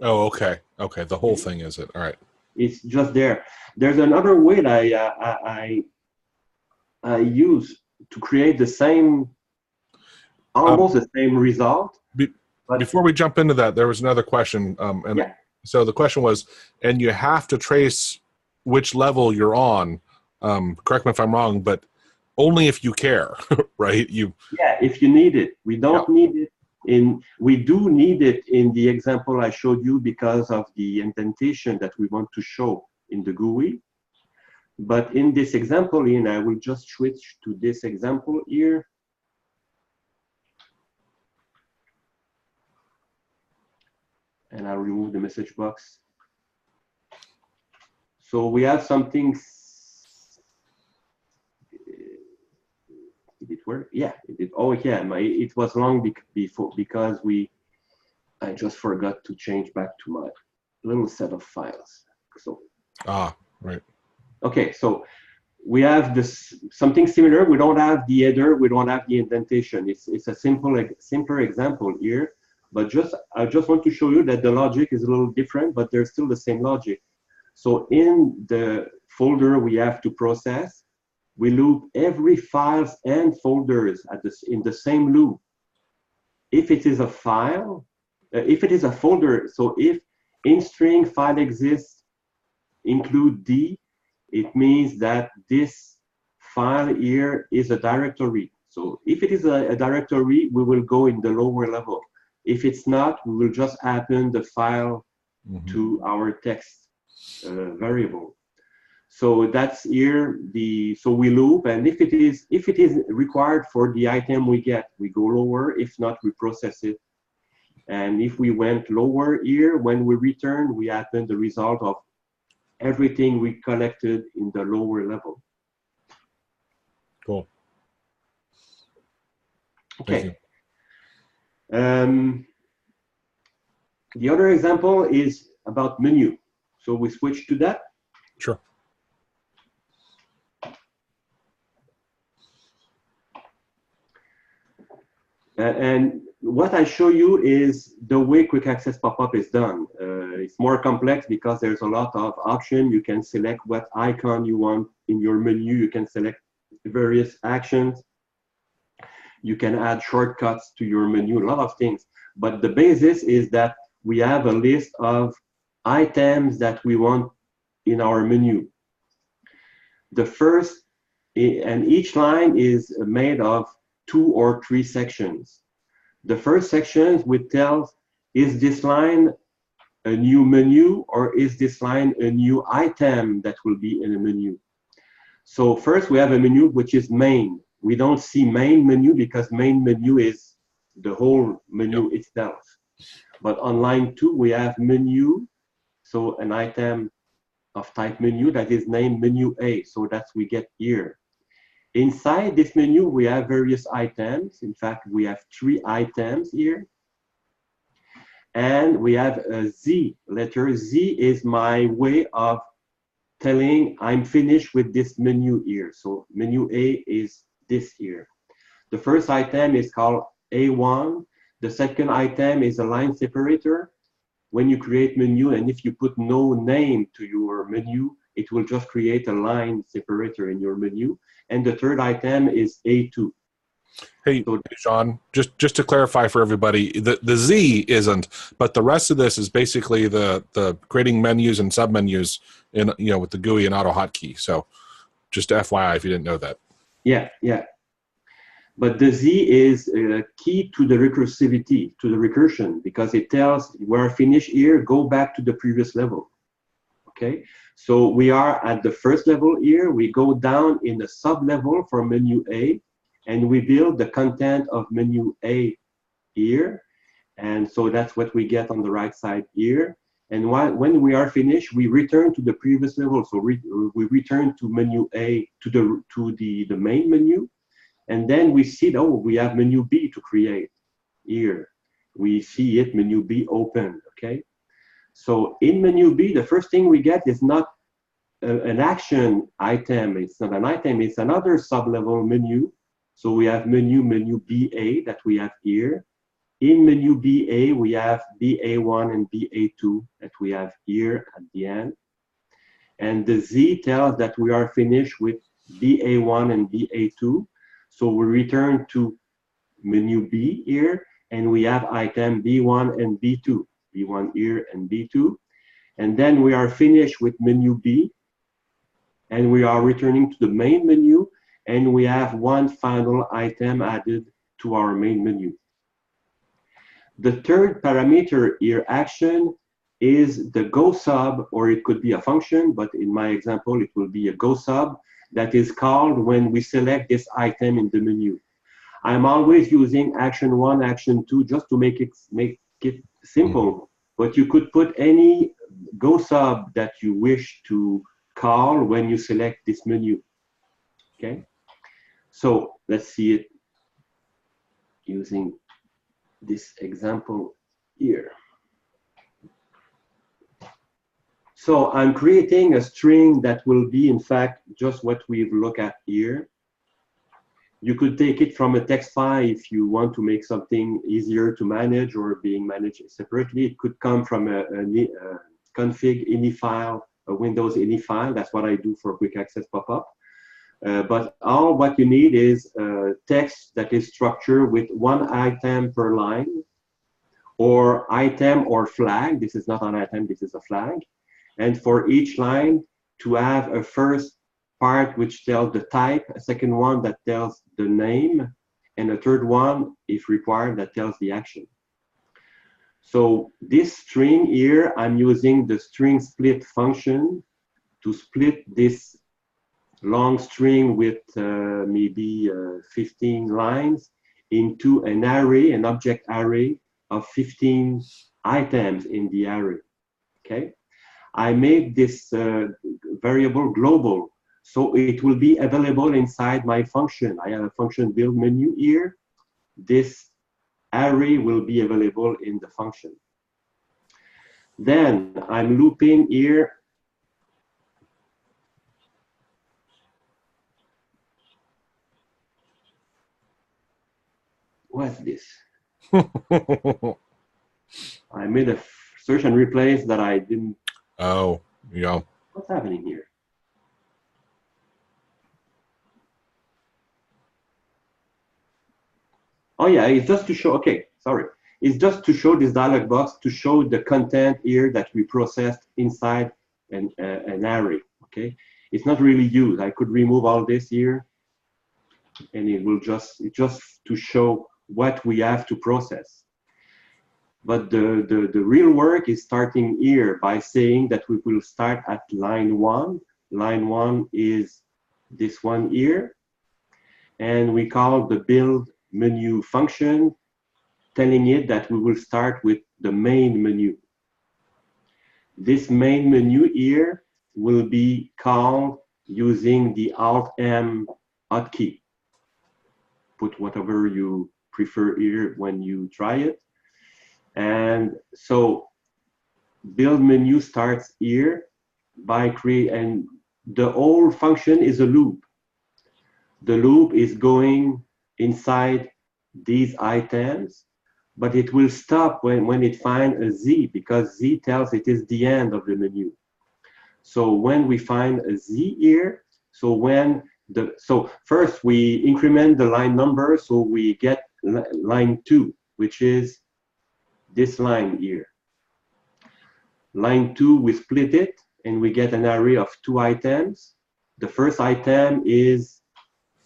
Oh, okay. Okay, the whole thing is it. All right. It's just there. There's another way that I use to create the same, almost the same result. Before we jump into that, there was another question. So the question was, and you have to trace which level you're on. Correct me if I'm wrong, but only if you care, right? Yeah, if you need it. We don't need it we do need it in the example I showed you because of the indentation that we want to show in the GUI. But in this example, and I will just switch to this example here. And I'll remove the message box. So we have something. Did it work? Yeah, it did. Oh yeah, it was long before because I just forgot to change back to my little set of files. So right. Okay, so we have this something similar. We don't have the header, we don't have the indentation. It's a simpler example here, but I just want to show you that the logic is a little different, but there's still the same logic. So in the folder we have to process, we loop every files and folders in the same loop. If it is a file, if it is a folder, so if in string file exists include D, it means that this file here is a directory. So if it is a directory, we will go in the lower level. If it's not, we will just append the file to our text variable. So that's here so we loop, and if it is required for the item we get, we go lower. If not, we process it. And if we went lower here, when we return, we append the result of everything we collected in the lower level. Cool. Okay. The other example is about menu. So we switch to that. Sure. And what I show you is the way quick access pop-up is done. It's more complex because there's a lot of options. You can select what icon you want in your menu. You can select various actions. You can add shortcuts to your menu, a lot of things. But the basis is that we have a list of items that we want in our menu. The first, and each line is made of 2 or 3 sections. The first section would tell, is this line a new menu, or is this line a new item that will be in a menu? So first we have a menu which is main. We don't see main menu because main menu is the whole menu itself. But on line 2 we have menu, so an item of type menu that is named menu A. So that's we get here. Inside this menu, we have various items. In fact, we have 3 items here. And we have a Z letter. Z is my way of telling I'm finished with this menu here. So menu A is this here. The first item is called A1. The second item is a line separator. When you create menu, and if you put no name to your menu, it will just create a line separator in your menu. And the third item is A2. Hey, Jean, just to clarify for everybody, the Z isn't, but the rest of this is basically the creating menus and submenus in, with the GUI and AutoHotkey. So just FYI if you didn't know that. Yeah, yeah. But the Z is key to the recursivity, to the recursion, because it tells we're finished here, go back to the previous level. Okay, so we are at the first level here. We go down in the sub-level for menu A, and we build the content of menu A here. And so that's what we get on the right side here. And when we are finished, we return to the previous level. So we return to menu A, to the main menu. And then we see, oh, we have menu B to create here. We see it, menu B open, okay? So in menu B, the first thing we get is not an action item. It's not an item, it's another sub-level menu. So we have menu BA that we have here. In menu BA, we have BA1 and BA2 that we have here at the end. And the Z tells that we are finished with BA1 and BA2. So we return to menu B here, and we have item B1 and B2. B1 here and B2. And then we are finished with menu B, and we are returning to the main menu, and we have one final item added to our main menu. The third parameter here, action, is the go sub, or it could be a function, but in my example, it will be a go sub that is called when we select this item in the menu. I'm always using action 1, action 2, just to make it simple, but you could put any go sub that you wish to call when you select this menu, okay? So let's see it using this example here. So I'm creating a string that will be, in fact, just what we've looked at here. You could take it from a text file if you want to make something easier to manage or being managed separately. It could come from a config ini file, a Windows ini file. That's what I do for quick access pop-up. But all what you need is text that is structured with one item per line, or item or flag. This is not an item, this is a flag. And for each line, to have a first part which tells the type, a second one that tells the name, and a third one, if required, that tells the action. So this string here, I'm using the string split function to split this long string with maybe 15 lines into an array, an object array of 15 items in the array. Okay, I made this variable global, so it will be available inside my function. I have a function build menu here. This array will be available in the function. Then I'm looping here. What's this? I made a search and replace that I didn't. Oh, yeah. What's happening here? Oh yeah, it's just to show, okay, sorry. It's just to show this dialog box, to show the content here that we processed inside an array, okay? It's not really used. I could remove all this here, and it will just to show what we have to process. But the real work is starting here by saying that we will start at line 1. Line 1 is this one here, and we call the build menu function, telling it that we will start with the main menu. This main menu here will be called using the Alt-M hotkey. Put whatever you prefer here when you try it. And so build menu starts here by and the whole function is a loop. The loop is going inside these items, but it will stop when it finds a Z, because Z tells it is the end of the menu. So when we find a Z here, so first we increment the line number, so we get line 2, which is this line here. Line 2, we split it, and we get an array of 2 items. The first item is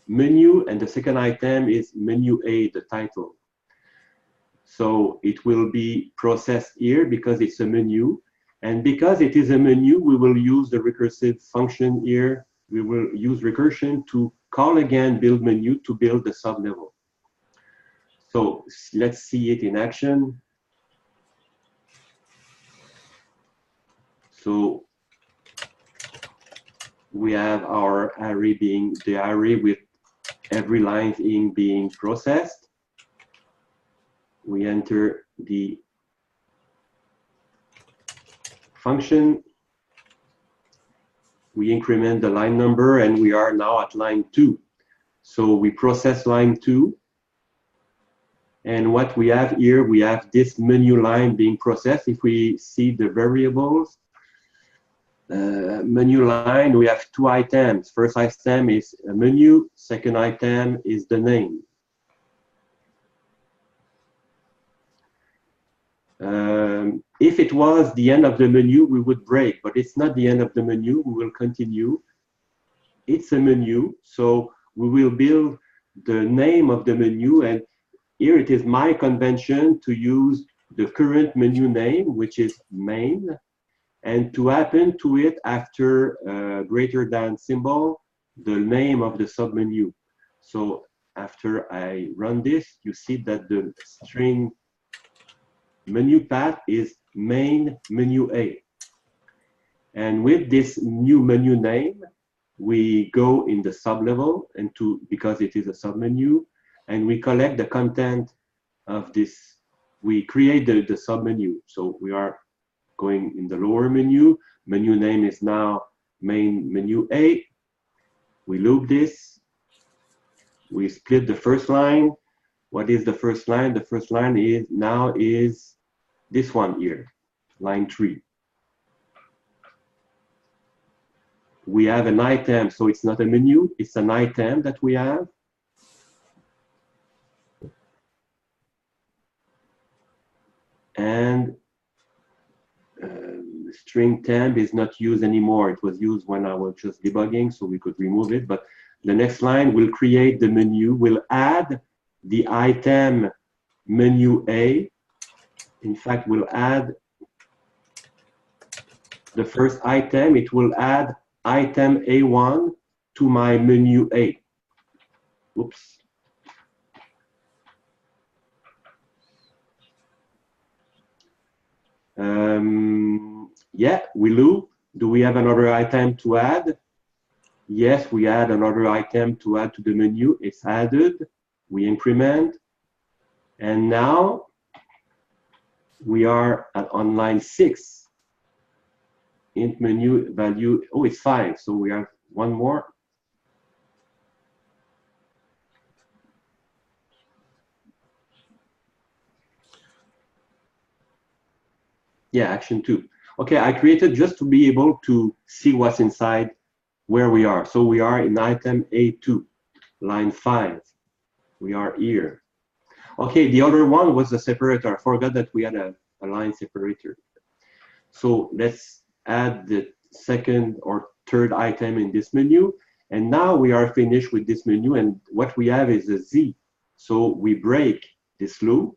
menu, and the second item is menu A, the title. So it will be processed here because it's a menu. And because it is a menu, we will use the recursive function here. We will use recursion to call again build menu to build the sublevel. So let's see it in action. So we have our array being the array with every line being processed. We enter the function. We increment the line number, and we are now at line 2. So we process line 2. And what we have here, we have this menu line being processed. If we see the variables, menu line, we have 2 items. First item is a menu, second item is the name. If it was the end of the menu, we would break, but it's not the end of the menu. We will continue. It's a menu, so we will build the name of the menu, and here it is my convention to use the current menu name, which is main, and to append to it after greater than symbol, the name of the submenu. So after I run this, you see that the string menu path is main menu A. And with this new menu name, we go in the sublevel, and because it is a submenu, and we collect the content of this. We create the submenu. So we are going in the lower menu. Menu name is now main menu A. We loop this. We split the first line. What is the first line? The first line is now is this one here, line 3. We have an item, so it's not a menu, it's an item that we have. And string temp is not used anymore. It was used when I was just debugging, so we could remove it. But the next line will create the menu, will add the item menu A. In fact, we'll add the first item. It will add item A1 to my menu A. Oops. Yeah, we loop. Do we have another item to add? Yes, we add another item to add to the menu. It's added. We increment. And now we are on line 6. Int menu value, oh, it's 5. So we have one more. Yeah, action 2. Okay, I created just to be able to see what's inside where we are. So we are in item A2, line 5. We are here. Okay, the other one was the separator. I forgot that we had a line separator. So let's add the second or third item in this menu. And now we are finished with this menu. And what we have is a Z. So we break this loop.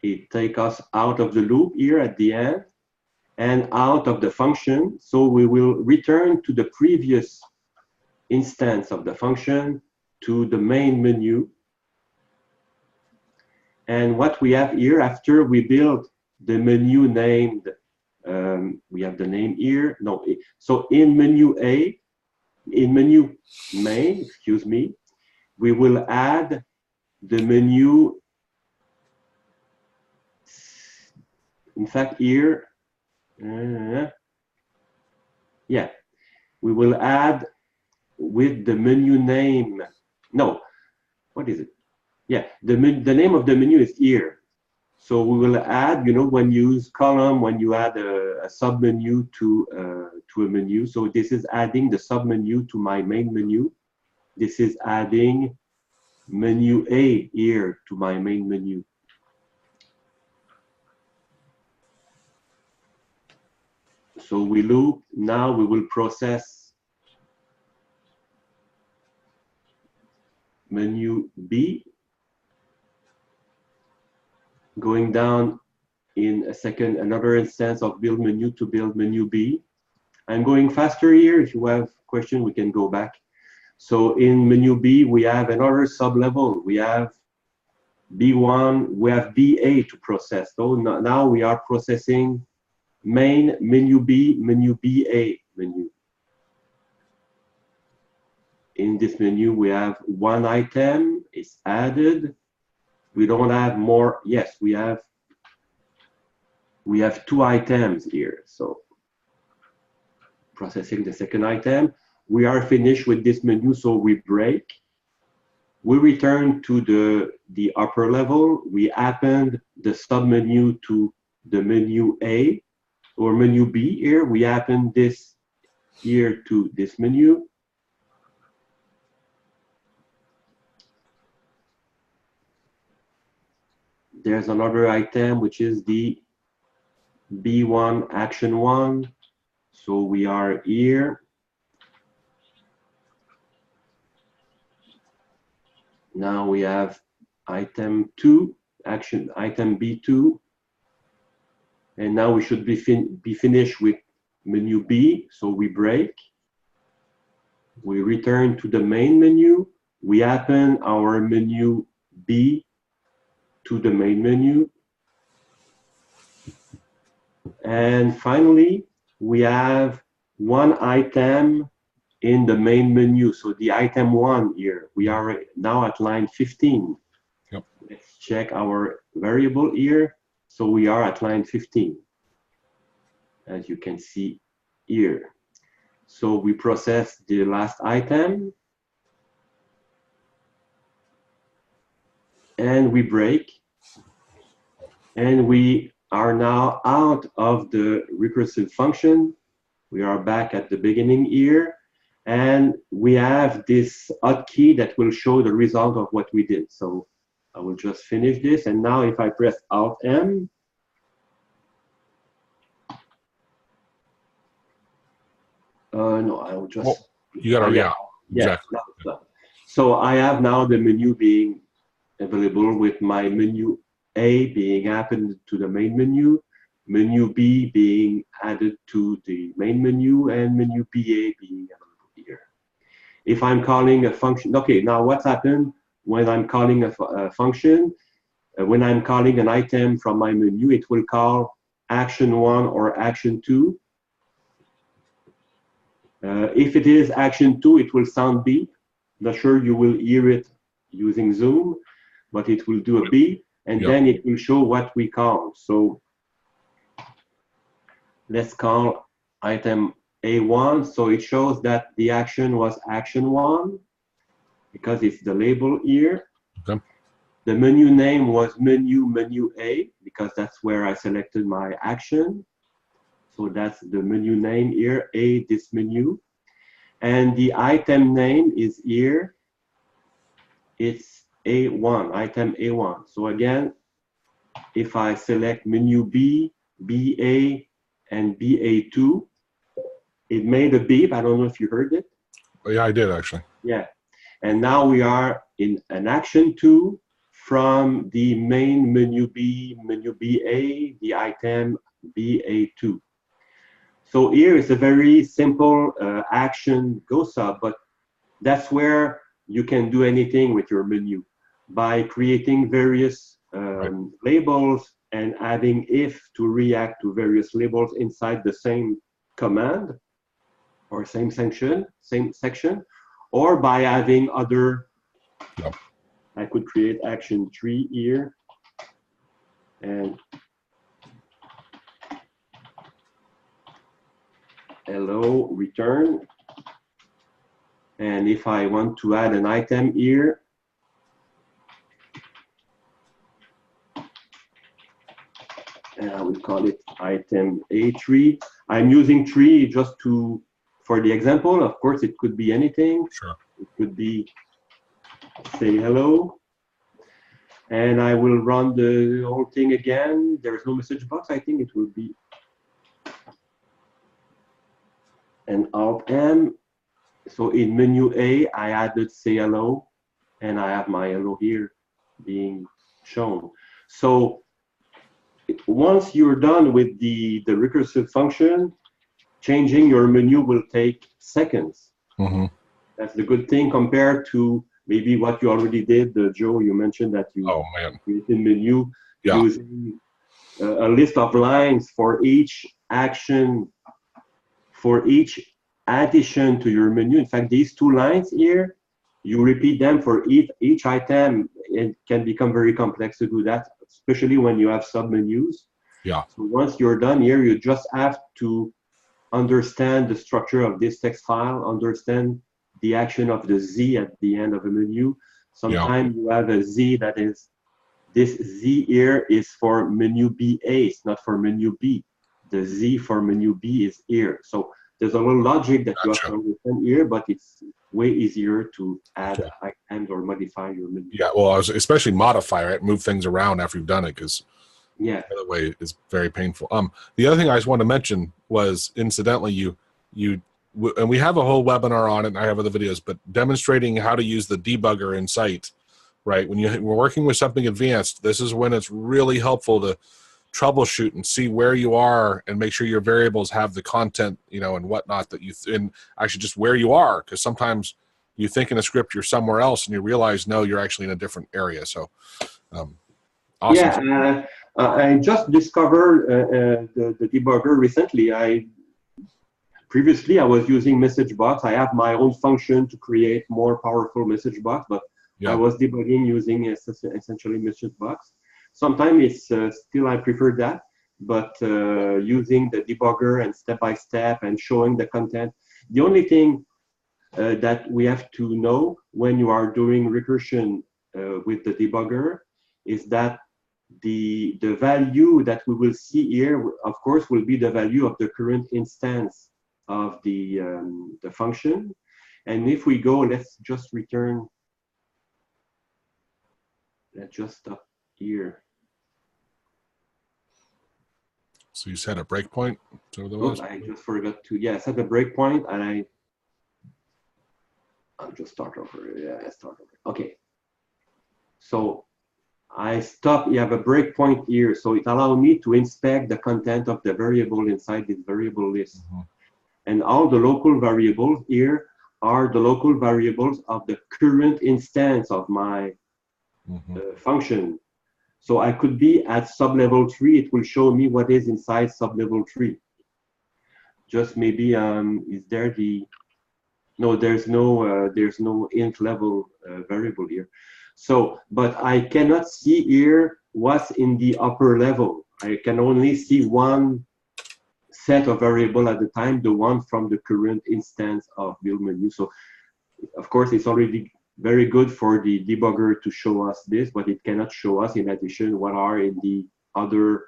It takes us out of the loop here at the end and out of the function. So we will return to the previous instance of the function to the main menu. And what we have here, after we build the menu named, we have the name here. No, so in menu A, in menu main, excuse me, we will add the menu. In fact, here, yeah, we will add with the menu name. No, what is it? Yeah, the name of the menu is here. So we will add, you know, when you use column, when you add a submenu to a menu. So this is adding the submenu to my main menu. This is adding menu A here to my main menu. So we loop. Now we will process menu B. Going down in a second, another instance of build menu to build menu B. I'm going faster here. If you have question, we can go back. So in menu B, we have another sub-level. We have B1, we have BA to process. So now we are processing main menu B, menu BA menu. In this menu, we have one item, it's added. We don't have more. Yes, we have two items here. So processing the second item. We are finished with this menu, so we break. We return to the upper level. We append the submenu to the menu A or menu B here. We append this here to this menu. There's another item, which is the B1 action 1. So we are here. Now we have item 2, action item B2. And now we should be finished with menu B. So we break. We return to the main menu. We append our menu B to the main menu. And finally, we have one item in the main menu. So the item 1 here, we are now at line 15. Yep. Let's check our variable here. So we are at line 15, as you can see here. So we process the last item. And we break. And we are now out of the recursive function. We are back at the beginning here. And we have this hotkey that will show the result of what we did. So I will just finish this. And now if I press Alt-M, no, I will just... Well, you got to, yeah, yeah, exactly. no. So I have now the menu being available with my menu A being added to the main menu, menu B being added to the main menu, and menu BA being available here. If I'm calling a function, okay, now what's happened when I'm calling a function? When I'm calling an item from my menu, it will call action 1 or action 2. If it is action 2, it will sound beep. Not sure you will hear it using Zoom, but it will do a beep, and then it will show what we call. So let's call item A1. So it shows that the action was action 1 because it's the label here. Okay. The menu name was menu A because that's where I selected my action. So that's the menu name here, A, this menu. And the item name is here. It's A1, item A1. So again, if I select menu B, BA, and BA2, it made a beep. I don't know if you heard it. Oh, yeah, I did actually. Yeah. And now we are in an action 2 from the main menu B, menu BA, the item BA2. So here is a very simple action go sub, but that's where you can do anything with your menu by creating various labels and adding if to react to various labels inside the same command or same section, or by having other. I could create action 3 here and hello return. And if I want to add an item here, and I will call it item A3. I'm using 3 just for the example. Of course, it could be anything. Sure. It could be say hello. And I will run the whole thing again. There's no message box. I think it will be an Alt-M. So in menu A, I added say hello, and I have my hello here being shown. So once you're done with the recursive function, changing your menu will take seconds. Mm-hmm. That's the good thing compared to maybe what you already did. Joe, you mentioned that you created menu using a list of lines for each action, for each addition to your menu. In fact, these 2 lines here, you repeat them for each item. It can become very complex to do that, especially when you have submenus. Yeah. So once you're done here, you just have to understand the structure of this text file, understand the action of the Z at the end of a menu. Sometimes you have a Z that is, this Z here is for menu BA, it's not for menu B. The Z for menu B is here. So there's a little logic that you have to understand here, but it's way easier to add items or modify your menu. Yeah, well, especially modify it, move things around after you've done it, because the other way is very painful. The other thing I just want to mention was, incidentally, and we have a whole webinar on it, and I have other videos, but demonstrating how to use the debugger in Sight, right? When we're working with something advanced, this is when it's really helpful to troubleshoot and see where you are and make sure your variables have the content, and whatnot that and actually just where you are, because sometimes you think in a script you're somewhere else and you realize no, you're actually in a different area. So awesome. Yeah, I just discovered the debugger recently. Previously I was using message box. I have my own function to create more powerful message box, but I was debugging using essentially message box. Sometimes it's still I prefer that, but using the debugger and step-by-step and showing the content. The only thing that we have to know when you are doing recursion with the debugger is that the value that we will see here, of course, will be the value of the current instance of the function. And if we go, let's just return, let's just stop here. So you set a breakpoint? I just forgot to, set a breakpoint, and I'll just start over. Yeah, start over. Okay. So I stop. You have a breakpoint here, so it allows me to inspect the content of the variable inside this variable list. And all the local variables here are the local variables of the current instance of my function. So I could be at sublevel 3. It will show me what is inside sublevel 3. Just maybe is there the no? There's no int level variable here. So, but I cannot see here what's in the upper level. I can only see one set of variable at the time, the one from the current instance of build menu. So, of course, it's already very good for the debugger to show us this, but it cannot show us, in addition, what are in the other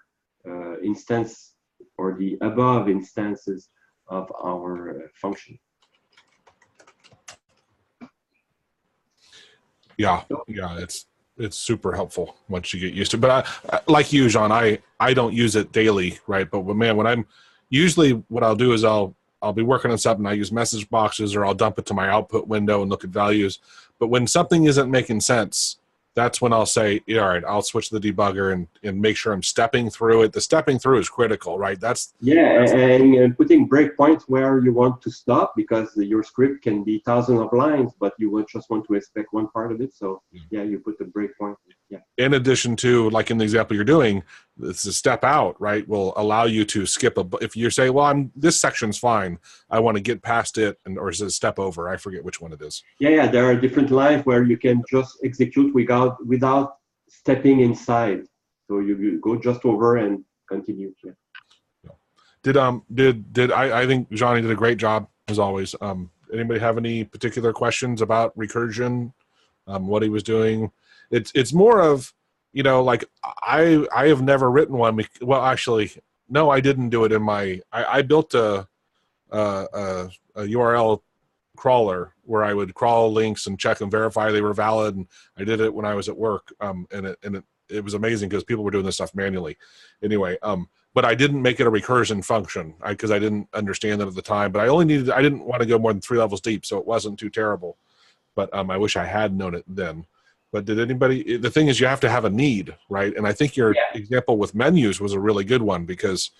instance or the above instances of our function. Yeah, it's super helpful once you get used to it. But I, like you, Jean, I don't use it daily, right? But man, when I'm usually what I'll do is I'll be working on something. I use message boxes, or I'll dump it to my output window and look at values. But when something isn't making sense, that's when I'll say, yeah, all right, I'll switch to the debugger and make sure I'm stepping through it. The stepping through is critical, right? That's and putting breakpoints where you want to stop, because your script can be thousands of lines, but you just want to inspect one part of it. So yeah, you put the breakpoint. Yeah. In addition to, like in the example you're doing, it's a step out, right? Will allow you to skip if you say, well, this section's fine, I want to get past it, or is it a step over? I forget which one it is. Yeah, there are different lines where you can just execute without stepping inside. So you go just over and continue. Yeah. Did I think Johnny did a great job as always. Anybody have any particular questions about recursion? What he was doing? It's more of, like I have never written one. Well, actually, no, I didn't do it in my. I built a URL crawler where I would crawl links and check and verify they were valid, and I did it when I was at work. And it was amazing because people were doing this stuff manually. Anyway, but I didn't make it a recursion function because I didn't understand it at the time. But I didn't want to go more than 3 levels deep, so it wasn't too terrible. But I wish I had known it then. But did anybody? The thing is, you have to have a need, right? And I think your example with menus was a really good one, because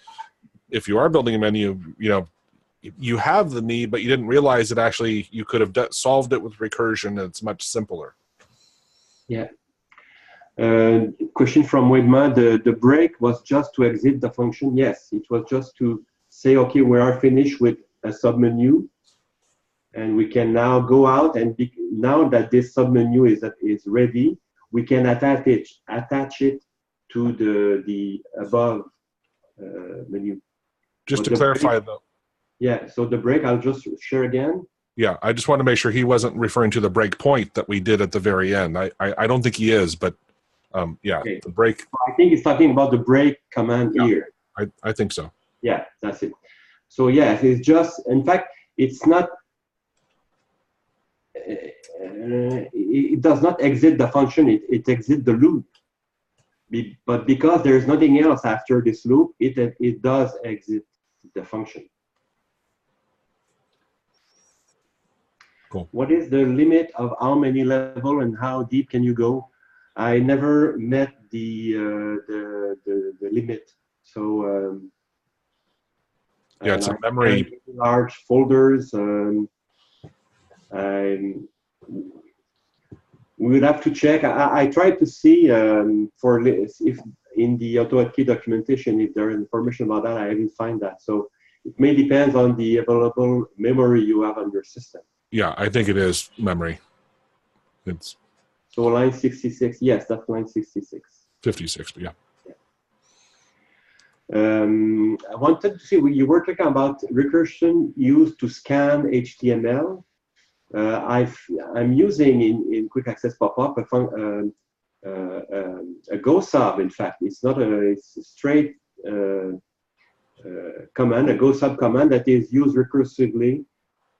if you are building a menu, you have the need, but you didn't realize that actually you could have solved it with recursion, and it's much simpler. Yeah. Question from Wedma, the break was just to exit the function? Yes, it was just to say, okay, we are finished with a submenu, and we can now go out, and now that this submenu is ready, we can attach it to the above menu. Just to clarify, though. Yeah, so the break, I'll just share again. Yeah, I just want to make sure he wasn't referring to the break point that we did at the very end. I don't think he is, but yeah, okay. The break. I think he's talking about the break command here. I think so. Yeah, that's it. So yeah, it's just, in fact, it's not, it does not exit the function, it exits the loop. But because there's nothing else after this loop, it does exit the function. Cool. What is the limit of how many level and how deep can you go? I never met the limit. So yeah, it's a memory. Large folders. We would have to check. I tried to see if in the AutoHotkey documentation if there is information about that. I didn't find that. So it may depend on the available memory you have on your system. Yeah, I think it is memory. It's so line 66. Yes, that's line 66. 56, but yeah. I wanted to see, you were talking about recursion used to scan HTML. I'm using in quick access pop-up a go sub. In fact, it's not it's a straight command, a go sub command that is used recursively.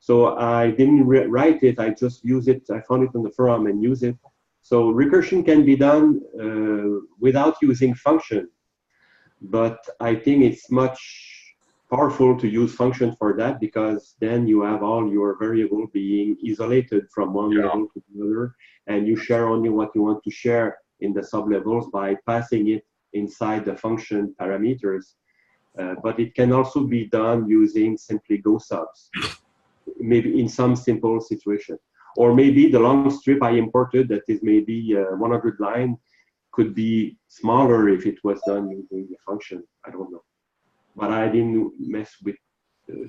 So I didn't write it, I just use it. I found it on the forum and use it. So recursion can be done without using function, but I think it's much powerful to use function for that, because then you have all your variable being isolated from one level to the other, and you share only what you want to share in the sublevels by passing it inside the function parameters. But it can also be done using simply go subs, maybe in some simple situation. Or maybe the long strip I imported that is maybe 100 line could be smaller if it was done using the function. I don't know. But I didn't mess with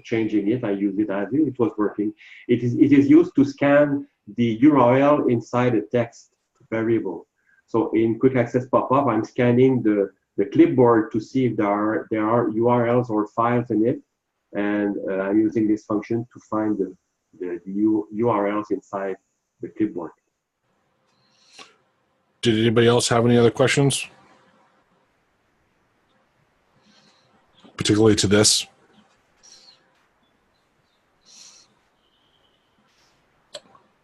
changing it. I used it as is. It was working. It is used to scan the URL inside a text variable. So in quick access pop-up, I'm scanning the clipboard to see if there are URLs or files in it, and I'm using this function to find the URLs inside the clipboard. Did anybody else have any other questions? Particularly to this?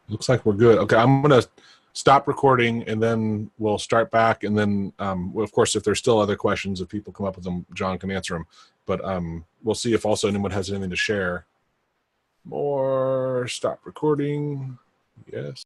Looks like we're good. Okay, I'm going to stop recording, and then we'll start back. And then, well, of course, if there's still other questions, if people come up with them, John can answer them. But we'll see if also anyone has anything to share. More. Stop recording. Yes.